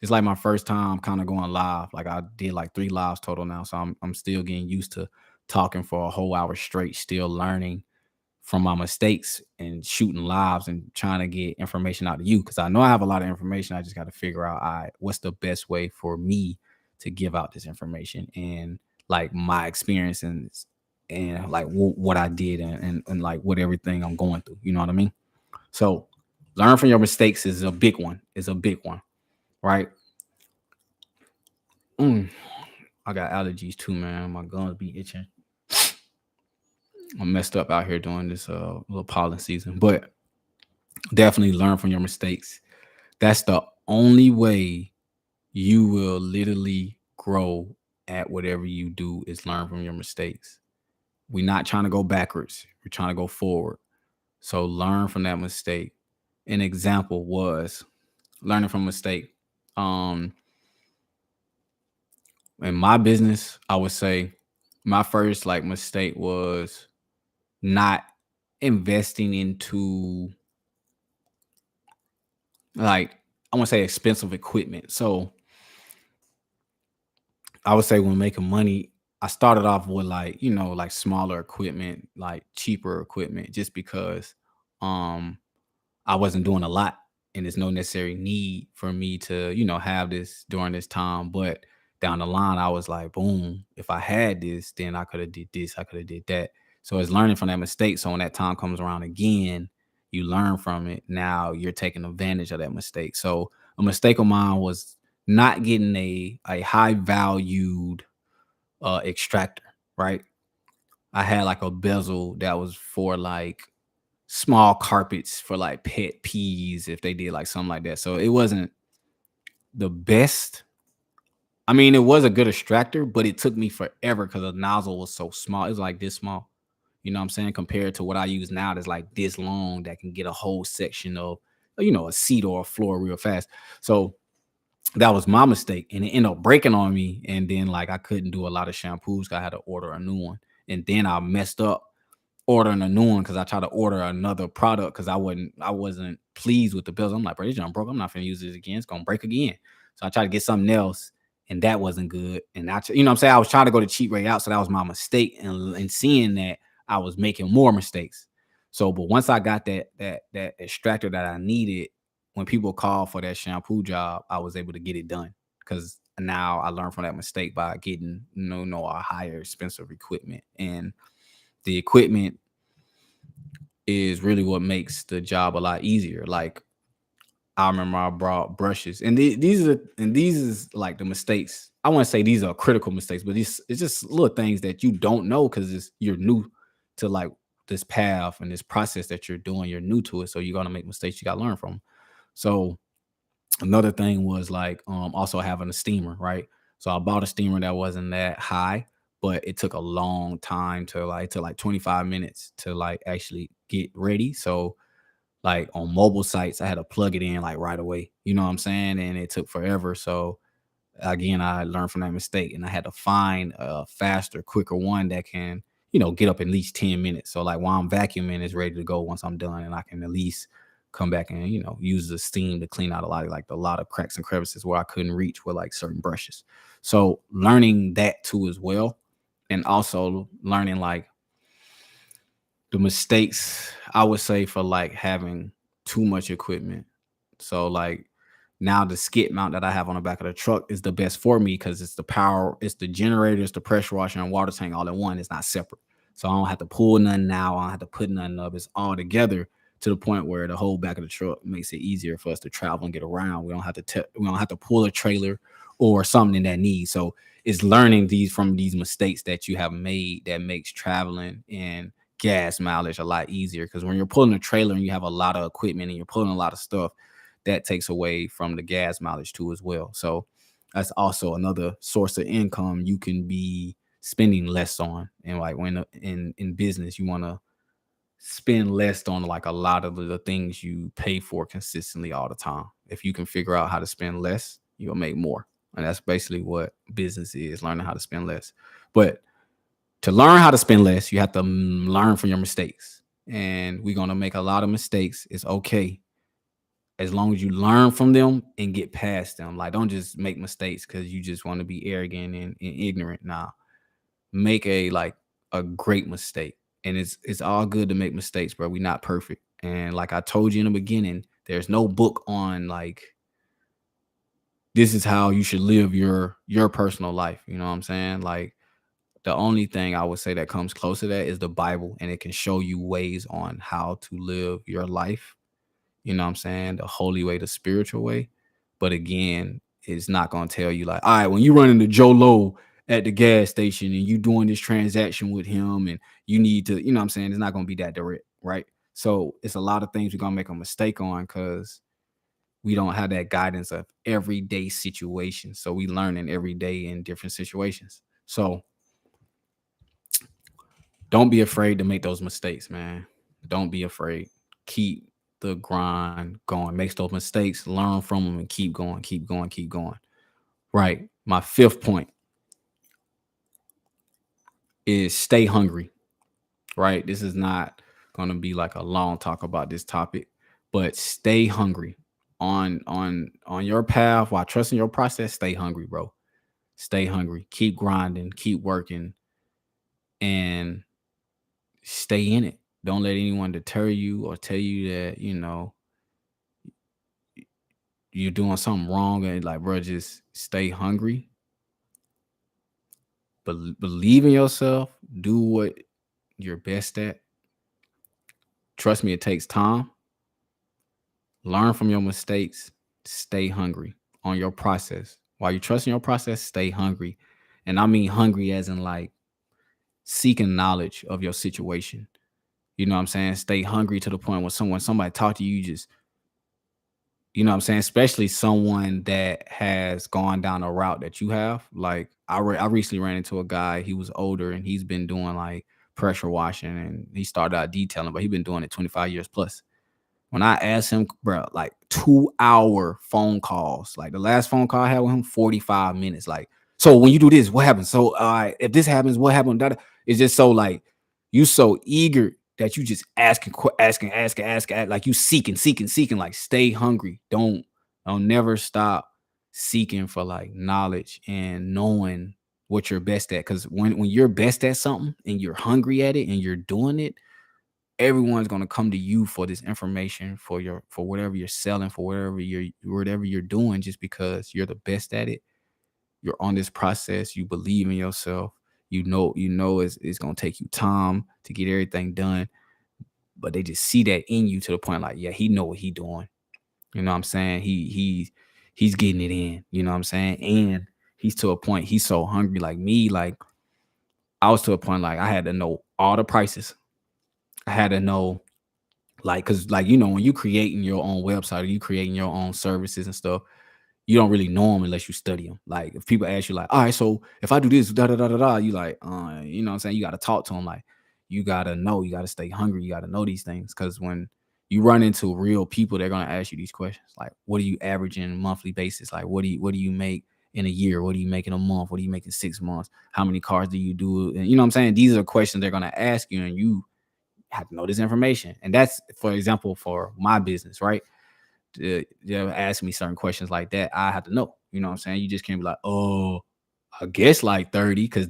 it's like my first time kind of going live. Like, I did like 3 lives total now, so I'm still getting used to talking for a whole hour straight, still learning from my mistakes and shooting lives and trying to get information out to you, because I know I have a lot of information. I just got to figure out, all right, what's the best way for me to give out this information, and like my experience and like what I did, and like what everything I'm going through. You know what I mean? So learn from your mistakes is a big one. Is a big one, right? Mm, I got allergies too, man. My gums be itching. I'm messed up out here doing this little pollen season, but definitely learn from your mistakes. That's the only way you will literally grow at whatever you do, is learn from your mistakes. We're not trying to go backwards. We're trying to go forward. So learn from that mistake. An example was learning from mistake. Um, in my business, I would say my first like mistake was not investing into, like, I want to say expensive equipment. So I would say when making money, I started off with like, like smaller equipment, like cheaper equipment, just because um I wasn't doing a lot, and there's no necessary need for me to, have this during this time. But down the line, I was like, boom, if I had this, then I could have did this, I could have did that. So it's learning from that mistake. So when that time comes around again, you learn from it. Now you're taking advantage of that mistake. So a mistake of mine was not getting a high valued extractor, right? I had like a bezel that was for like small carpets for like pet peas if they did like something like that. So it wasn't the best. I mean, it was a good extractor, but it took me forever because the nozzle was so small. It was like this small. You know what I'm saying? Compared to what I use now, that's like this long that can get a whole section of, a seat or a floor real fast. So that was my mistake. And it ended up breaking on me. And then like I couldn't do a lot of shampoos. I had to order a new one. And then I messed up ordering a new one because I tried to order another product because I wasn't pleased with the bills. I'm like, bro, this junk broke. I'm not gonna use this again. It's gonna break again. So I tried to get something else, and that wasn't good. And what I'm saying, I was trying to go the cheap rate out, so that was my mistake. And seeing that I was making more mistakes. So, but once I got that extractor that I needed, when people called for that shampoo job, I was able to get it done because now I learned from that mistake by getting a higher expensive equipment. And the equipment is really what makes the job a lot easier. Like I remember I brought brushes, and these is like the mistakes. I want to say these are critical mistakes, but it's just little things that you don't know because you're new to like this path and this process that you're doing. You're new to it, so you're gonna make mistakes. You got to learn from 'em. So another thing was like also having a steamer, right? So I bought a steamer that wasn't that high, but it took a long time it took like 25 minutes to like actually get ready. So like on mobile sites, I had to plug it in like right away. You know what I'm saying? And it took forever. So again, I learned from that mistake and I had to find a faster, quicker one that can, get up at least 10 minutes. So like while I'm vacuuming, it's ready to go once I'm done and I can at least come back and, use the steam to clean out a lot of cracks and crevices where I couldn't reach with like certain brushes. So learning that too as well. And also learning like the mistakes I would say for like having too much equipment. So like now the skid mount that I have on the back of the truck is the best for me because it's the power, it's the generator, it's the pressure washer and water tank all in one. It's not separate. So I don't have to pull nothing now. I don't have to put nothing up. It's all together to the point where the whole back of the truck makes it easier for us to travel and get around. We don't have to pull a trailer or something in that need. So it's learning these from these mistakes that you have made that makes traveling and gas mileage a lot easier because when you're pulling a trailer and you have a lot of equipment and you're pulling a lot of stuff, that takes away from the gas mileage too as well. So that's also another source of income you can be spending less on. And like when in business, you want to spend less on like a lot of the things you pay for consistently all the time. If you can figure out how to spend less, you'll make more. And that's basically what business is, learning how to spend less. But to learn how to spend less, you have to learn from your mistakes. And we're going to make a lot of mistakes. It's okay as long as you learn from them and get past them. Like, don't just make mistakes because you just want to be arrogant and ignorant. Nah, make a great mistake. And it's all good to make mistakes, bro. We're not perfect. And like I told you in the beginning, there's no book on like this is how you should live your personal life. You know what I'm saying? Like the only thing I would say that comes close to that is the Bible, and it can show you ways on how to live your life. You know what I'm saying? The holy way, the spiritual way. But again, it's not going to tell you like, all right, when you run into Joe Low at the gas station and you doing this transaction with him and you need to, you know what I'm saying? It's not going to be that direct, right? So it's a lot of things we're going to make a mistake on because we don't have that guidance of everyday situations. So we learning every day in different situations. So don't be afraid to make those mistakes, man. Don't be afraid. Keep the grind going. Make those mistakes, learn from them, and keep going, keep going, keep going. Right. My fifth point is stay hungry. Right. This is not going to be like a long talk about this topic, but stay hungry on your path while trusting your process. Stay hungry, bro. Stay hungry. Keep grinding. Keep working, and stay in it. Don't let anyone deter you or tell you that, you're doing something wrong and like, bro, just stay hungry Believe in yourself, do what you're best at. Trust me, it takes time. Learn from your mistakes. Stay hungry on your process. While you're trusting your process, stay hungry. And I mean hungry as in like seeking knowledge of your situation. You know what I'm saying? Stay hungry to the point when somebody talk to you, you just, you know what I'm saying? Especially someone that has gone down a route that you have. Like I recently ran into a guy, he was older and he's been doing like pressure washing and he started out detailing, but he's been doing it 25 years plus. When I asked him, bro, like 2 hour phone calls, like the last phone call I had with him, 45 minutes. Like, so when you do this, what happens? So, if this happens, what happened? It's just so like you so eager that you just asking, like you seeking. Like, stay hungry. Don't never stop seeking for like knowledge and knowing what you're best at. Because when you're best at something and you're hungry at it and you're doing it, everyone's going to come to you for this information for whatever you're selling, for whatever you're doing, just because you're the best at it. You're on this process, you believe in yourself, you know it's going to take you time to get everything done, but they just see that in you to the point like, yeah, he know what he doing. You know what I'm saying? He's getting it in, you know what I'm saying? And he's to a point, he's so hungry like me. Like, I was to a point like I had to know all the prices. I had to know, like, because like, when you creating your own website or you creating your own services and stuff, you don't really know them unless you study them. Like, if people ask you like, all right, so if I do this, da da da da da, you like, you know what I'm saying? You got to talk to them. Like, you got to know, you got to stay hungry, you got to know these things. Because when you run into real people, they're going to ask you these questions. Like, what are you averaging monthly basis? Like, what do you make in a year? What do you make in a month? What do you make in 6 months? How many cars do you do? And you know what I'm saying? These are questions they're going to ask you, and you have to know this information. And that's, for example, for my business, right? They'll ask me certain questions like that. I have to know. You know what I'm saying? You just can't be like, oh, I guess like 30, because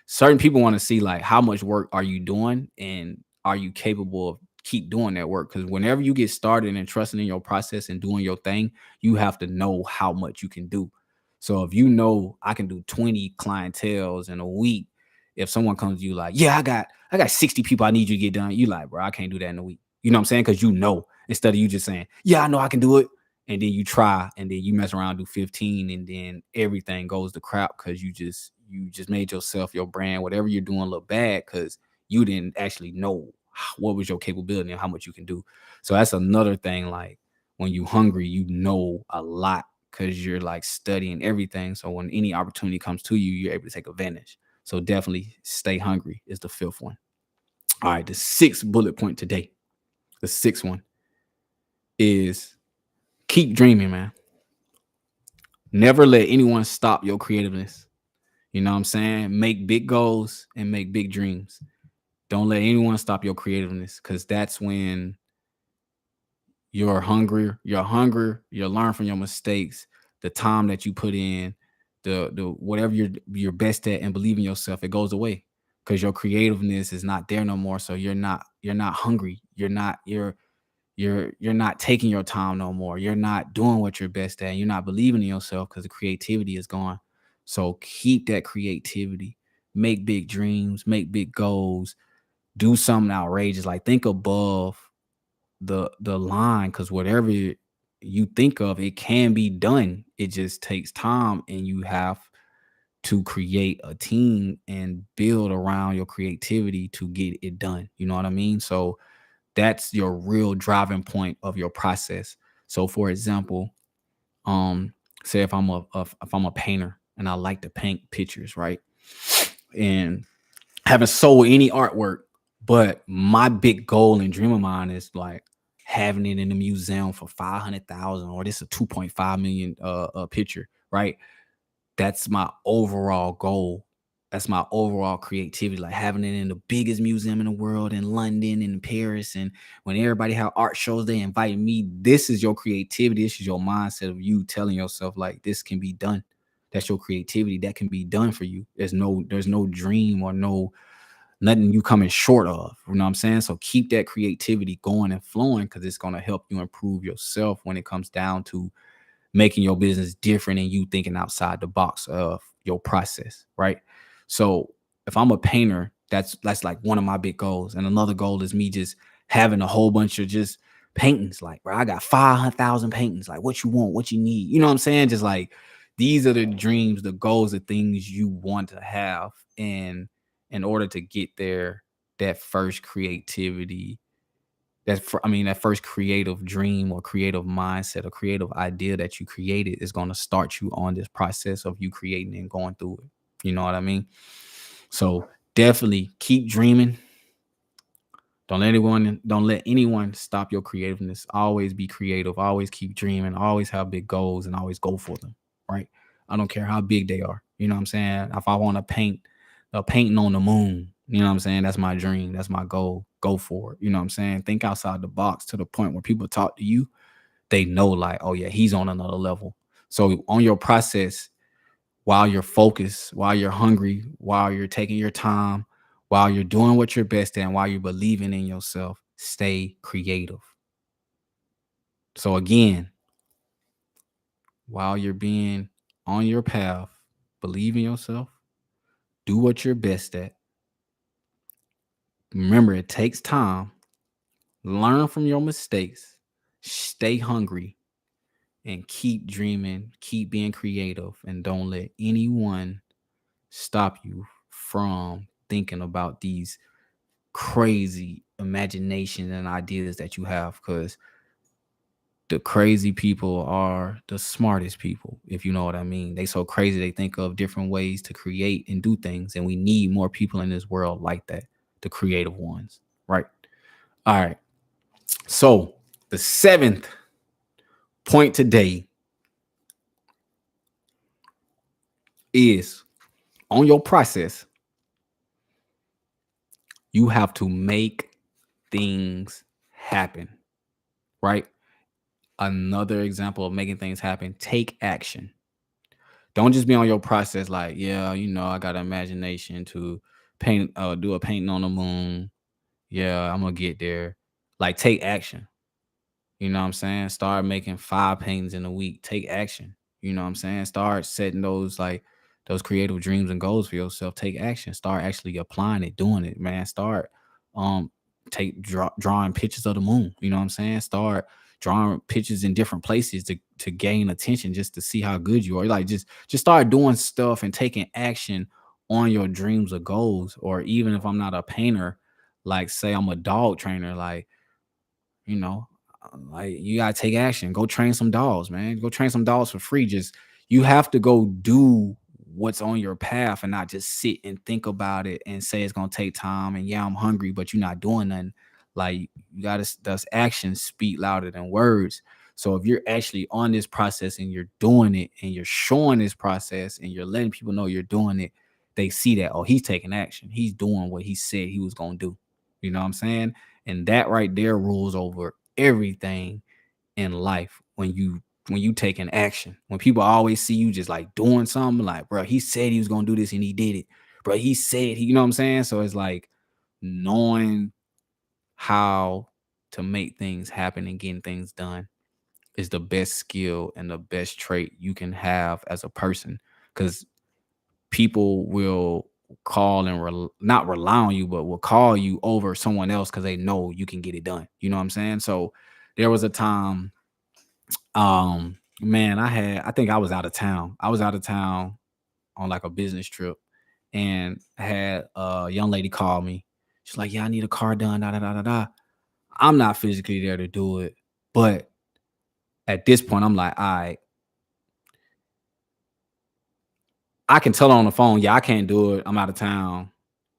certain people want to see like how much work are you doing and are you capable of keep doing that work? Because whenever you get started and trusting in your process and doing your thing, you have to know how much you can do. So if you know I can do 20 clientels in a week, if someone comes to you like, yeah, I got 60 people I need you to get done, you like, bro, I can't do that in a week. You know what I'm saying? Because instead of you just saying, yeah, I know I can do it, and then you try and then you mess around, do 15, and then everything goes to crap because you just made yourself, your brand, whatever you're doing, look bad because you didn't actually know what was your capability and how much you can do. So that's another thing. Like, when you hungry, you know a lot because you're like studying everything. So when any opportunity comes to you, you're able to take advantage. So definitely stay hungry is the fifth one. All right, the sixth bullet point today. The sixth one is keep dreaming, man. Never let anyone stop your creativeness. You know what I'm saying? Make big goals and make big dreams. Don't let anyone stop your creativeness, because that's when you're learn from your mistakes, the time that you put in, the whatever you're best at, and believe in yourself, it goes away because your creativeness is not there no more. So you're not hungry. You're not taking your time no more. You're not doing what you're best at. You're not believing in yourself because the creativity is gone. So keep that creativity. Make big dreams, make big goals, do something outrageous. Like, think above the line, because whatever you think of, it can be done. It just takes time, and you have to create a team and build around your creativity to get it done. You know what I mean? So that's your real driving point of your process. So, for example, um, say if I'm a painter and I like to paint pictures, right? And haven't sold any artwork, but my big goal and dream of mine is like having it in the museum for 500,000, or this is a 2.5 million picture, right? That's my overall goal. That's my overall creativity, like having it in the biggest museum in the world, in London and Paris. And when everybody have art shows, they invite me. This is your creativity. This is your mindset of you telling yourself like, this can be done. That's your creativity. That can be done for you. There's no dream or nothing you coming short of. You know what I'm saying? So keep that creativity going and flowing, because it's going to help you improve yourself when it comes down to making your business different and you thinking outside the box of your process, right? So if I'm a painter, that's like one of my big goals. And another goal is me just having a whole bunch of just paintings. Like, bro, I got 500,000 paintings. Like, what you want, what you need. You know what I'm saying? Just like these are the dreams, the goals, the things you want to have. And in order to get there, that first creativity, that first creative dream or creative mindset or creative idea that you created is going to start you on this process of you creating and going through it. You know what I mean? So definitely keep dreaming. Don't let anyone stop your creativeness. Always be creative. Always keep dreaming. Always have big goals and always go for them. Right? I don't care how big they are. You know what I'm saying? If I want to paint a painting on the moon, you know what I'm saying? That's my dream. That's my goal. Go for it. You know what I'm saying? Think outside the box to the point where people talk to you, they know like, oh yeah, he's on another level. So on your process, while you're focused, while you're hungry, while you're taking your time, while you're doing what you're best at, and while you're believing in yourself, stay creative. So again, while you're being on your path, believe in yourself, do what you're best at. Remember, it takes time. Learn from your mistakes, stay hungry, and keep dreaming, keep being creative, and don't let anyone stop you from thinking about these crazy imagination and ideas that you have, because the crazy people are the smartest people, if you know what I mean. They so crazy they think of different ways to create and do things, and we need more people in this world like that, the creative ones, right? All right, so the seventh point today is, on your process, you have to make things happen, right? Another example of making things happen: take action. Don't just be on your process like, yeah, I got an imagination to do a painting on the moon. Yeah, I'm gonna get there. Like, take action. You know what I'm saying? Start making 5 paintings in a week. Take action. You know what I'm saying? Start setting those creative dreams and goals for yourself. Take action. Start actually applying it, doing it, man. Start um drawing pictures of the moon. You know what I'm saying? Start drawing pictures in different places to gain attention, just to see how good you are. Like, just start doing stuff and taking action on your dreams or goals. Or even if I'm not a painter, like say I'm a dog trainer, like, you know, like, you gotta take action. Go train some dogs, man. Go train some dogs for free. Just, you have to go do what's on your path and not just sit and think about it and say it's gonna take time and yeah, I'm hungry, but you're not doing nothing. Like, you gotta, does actions speak louder than words? So if you're actually on this process and you're doing it and you're showing this process and you're letting people know you're doing it, they see that, oh, he's taking action. He's doing what he said he was gonna do. You know what I'm saying? And that right there rules over everything in life. When you take an action, when people always see you just like doing something, like, bro, he said he was gonna do this and he did it. Bro, he said he, you know what I'm saying? So it's like knowing how to make things happen and getting things done is the best skill and the best trait you can have as a person. Because people will call and not rely on you, but will call you over someone else because they know you can get it done. You know what I'm saying? So there was a time, man, I think I was out of town. I was out of town on like a business trip, and I had a young lady call me. She's like, yeah, I need a car done. Da, da, da, da, da. I'm not physically there to do it, but at this point, I'm like, all right, I can tell her on the phone, yeah, I can't do it. I'm out of town.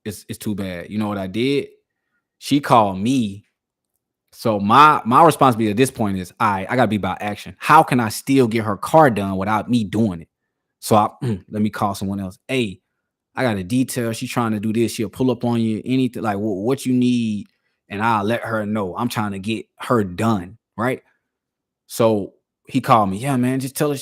It's too bad. You know what I did? She called me. So my responsibility at this point is, all right, I gotta be about action. How can I still get her car done without me doing it? So let me call someone else. Hey, I got a detail. She's trying to do this. She'll pull up on you, anything like what you need, and I'll let her know. I'm trying to get her done, right? So he called me. Yeah, man, just tell her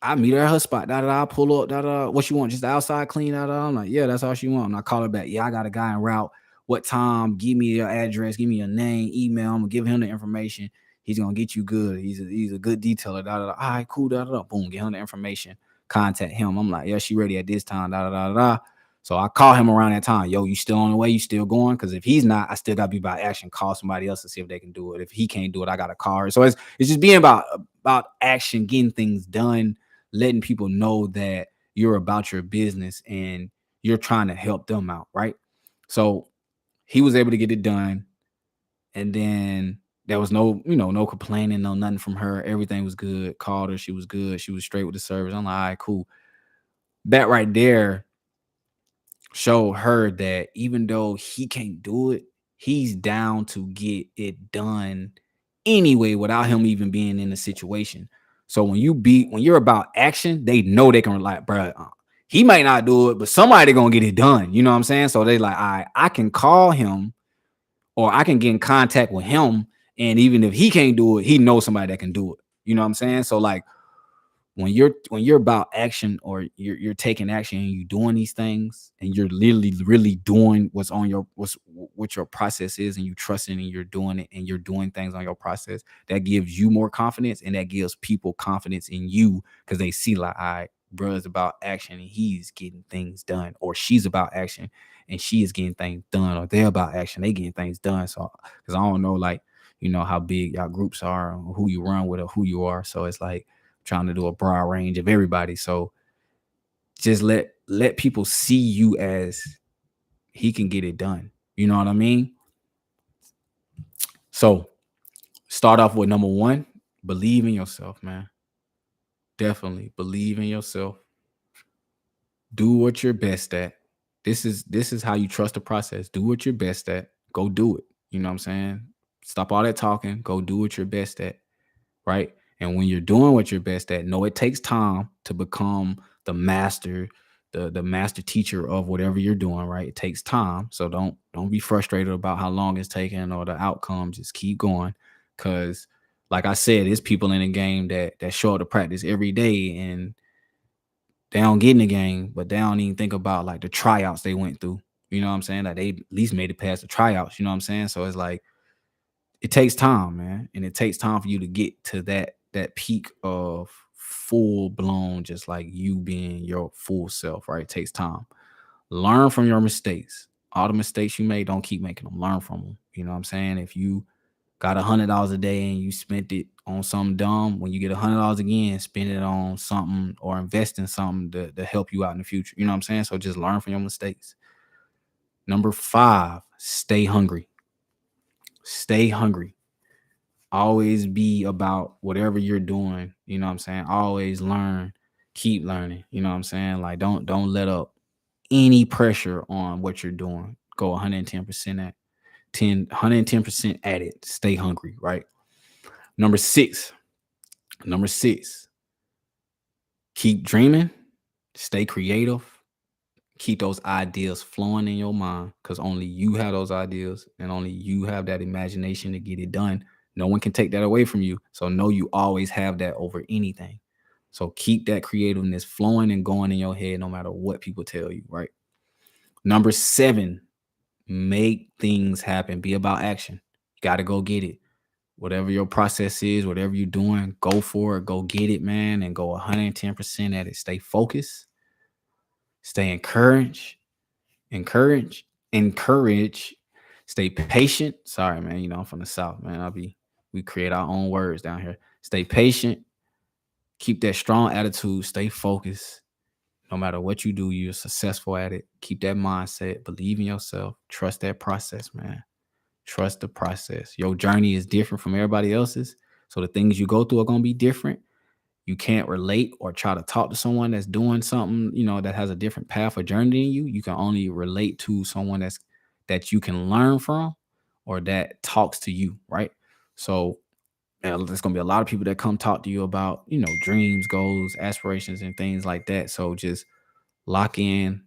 I meet her at her spot. Da da da. Pull up. Da da. What she want? Just the outside clean. Da da. I'm like, yeah, that's all she want. And I call her back. Yeah, I got a guy en route. What time? Give me your address. Give me your name, email. I'm gonna give him the information. He's gonna get you good. He's a good detailer. Da da da. All right, cool. Da da da. Boom. Get him the information. Contact him. I'm like, yeah, she ready at this time. Da da da da. So I call him around that time. Yo, you still on the way? You still going? Because if he's not, I still got to be about action. Call somebody else to see if they can do it. If he can't do it, I got to call her. So it's just being about action, getting things done, letting people know that you're about your business and you're trying to help them out, right? So he was able to get it done, and then there was no, no complaining, no nothing from her. Everything was good. Called her, she was good. She was straight with the service. I'm like, all right, cool. That right there showed her that even though he can't do it, he's down to get it done anyway without him even being in the situation. So when you're about action, they know they can rely, bro. He might not do it, but somebody gonna get it done. You know what I'm saying? So they like, all right, I can call him or I can get in contact with him, and even if he can't do it, he knows somebody that can do it. You know what I'm saying? So like when you're about action, or you're taking action and you're doing these things and you're literally really doing what your process is, and you trusting and you're doing it and you're doing things on your process, that gives you more confidence, and that gives people confidence in you because they see like, all right, bro is about action and he's getting things done, or she's about action and she is getting things done, or they're about action, they getting things done. So because I don't know, like, how big y'all groups are, or who you run with, or who you are. So it's like trying to do a broad range of everybody. So just let people see you as he can get it done. You know what I mean? So start off with number one, believe in yourself, man. Definitely believe in yourself. Do what you're best at. This is how you trust the process. Do what you're best at. Go do it. You know what I'm saying? Stop all that talking. Go do what you're best at. Right? And when you're doing what you're best at, know it takes time to become the master, the master teacher of whatever you're doing, right? It takes time. So don't be frustrated about how long it's taking or the outcome. Just keep going. Cause like I said, there's people in the game that show up to practice every day and they don't get in the game, but they don't even think about like the tryouts they went through. You know what I'm saying? Like they at least made it past the tryouts. You know what I'm saying? So it's like it takes time, man, and it takes time for you to get to that peak of full blown, just like you being your full self, right? It takes time. Learn from your mistakes. All the mistakes you made, don't keep making them. Learn from them. You know what I'm saying? If you got $100 a day and you spent it on something dumb, when you get $100 again, spend it on something or invest in something to help you out in the future. You know what I'm saying? So just learn from your mistakes. Number 5, stay hungry. Stay hungry. Always be about whatever you're doing. You know what I'm saying? Always learn, keep learning. You know what I'm saying? Like don't let up any pressure on what you're doing. Go 110% at 110% at it. Stay hungry, right? Number 6. Number 6. Keep dreaming, stay creative, keep those ideas flowing in your mind, because only you have those ideas and only you have that imagination to get it done. No one can take that away from you. So know you always have that over anything. So keep that creativeness flowing and going in your head no matter what people tell you, right? Number 7, make things happen. Be about action. You got to go get it. Whatever your process is, whatever you're doing, go for it. Go get it, man, and go 110% at it. Stay focused. Stay encouraged. Encourage, stay patient. Sorry, man. I'm from the South, man. We create our own words down here. Stay patient, keep that strong attitude, stay focused. No matter what you do, you're successful at it. Keep that mindset, believe in yourself, trust that process, man. Trust the process. Your journey is different from everybody else's. So the things you go through are gonna be different. You can't relate or try to talk to someone that's doing something, that has a different path or journey than you. You can only relate to someone that you can learn from or that talks to you, right? So there's gonna be a lot of people that come talk to you about, dreams, goals, aspirations, and things like that. So just lock in,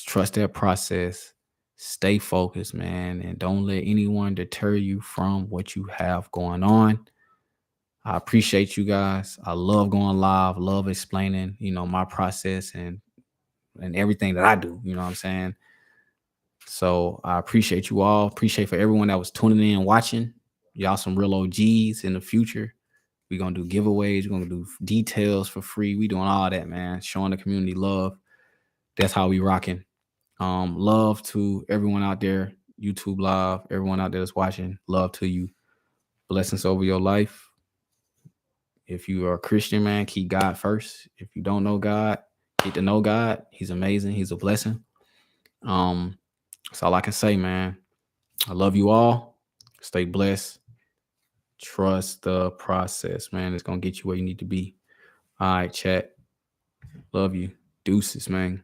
trust that process, stay focused, man, and don't let anyone deter you from what you have going on. I appreciate you guys. I love going live, love explaining, my process and everything that I do. You know what I'm saying? So I appreciate you all. Appreciate for everyone that was tuning in, watching. Y'all some real OGs in the future. We're gonna do giveaways, we're gonna do details for free. We doing all that, man. Showing the community love. That's how we rocking. Love to everyone out there, YouTube live, everyone out there that's watching. Love to you. Blessings over your life. If you are a Christian, man, keep God first. If you don't know God, get to know God. He's amazing. He's a blessing. That's all I can say, man. I love you all. Stay blessed. Trust the process, man. It's gonna get you where you need to be. All right, chat. Love you. Deuces, man.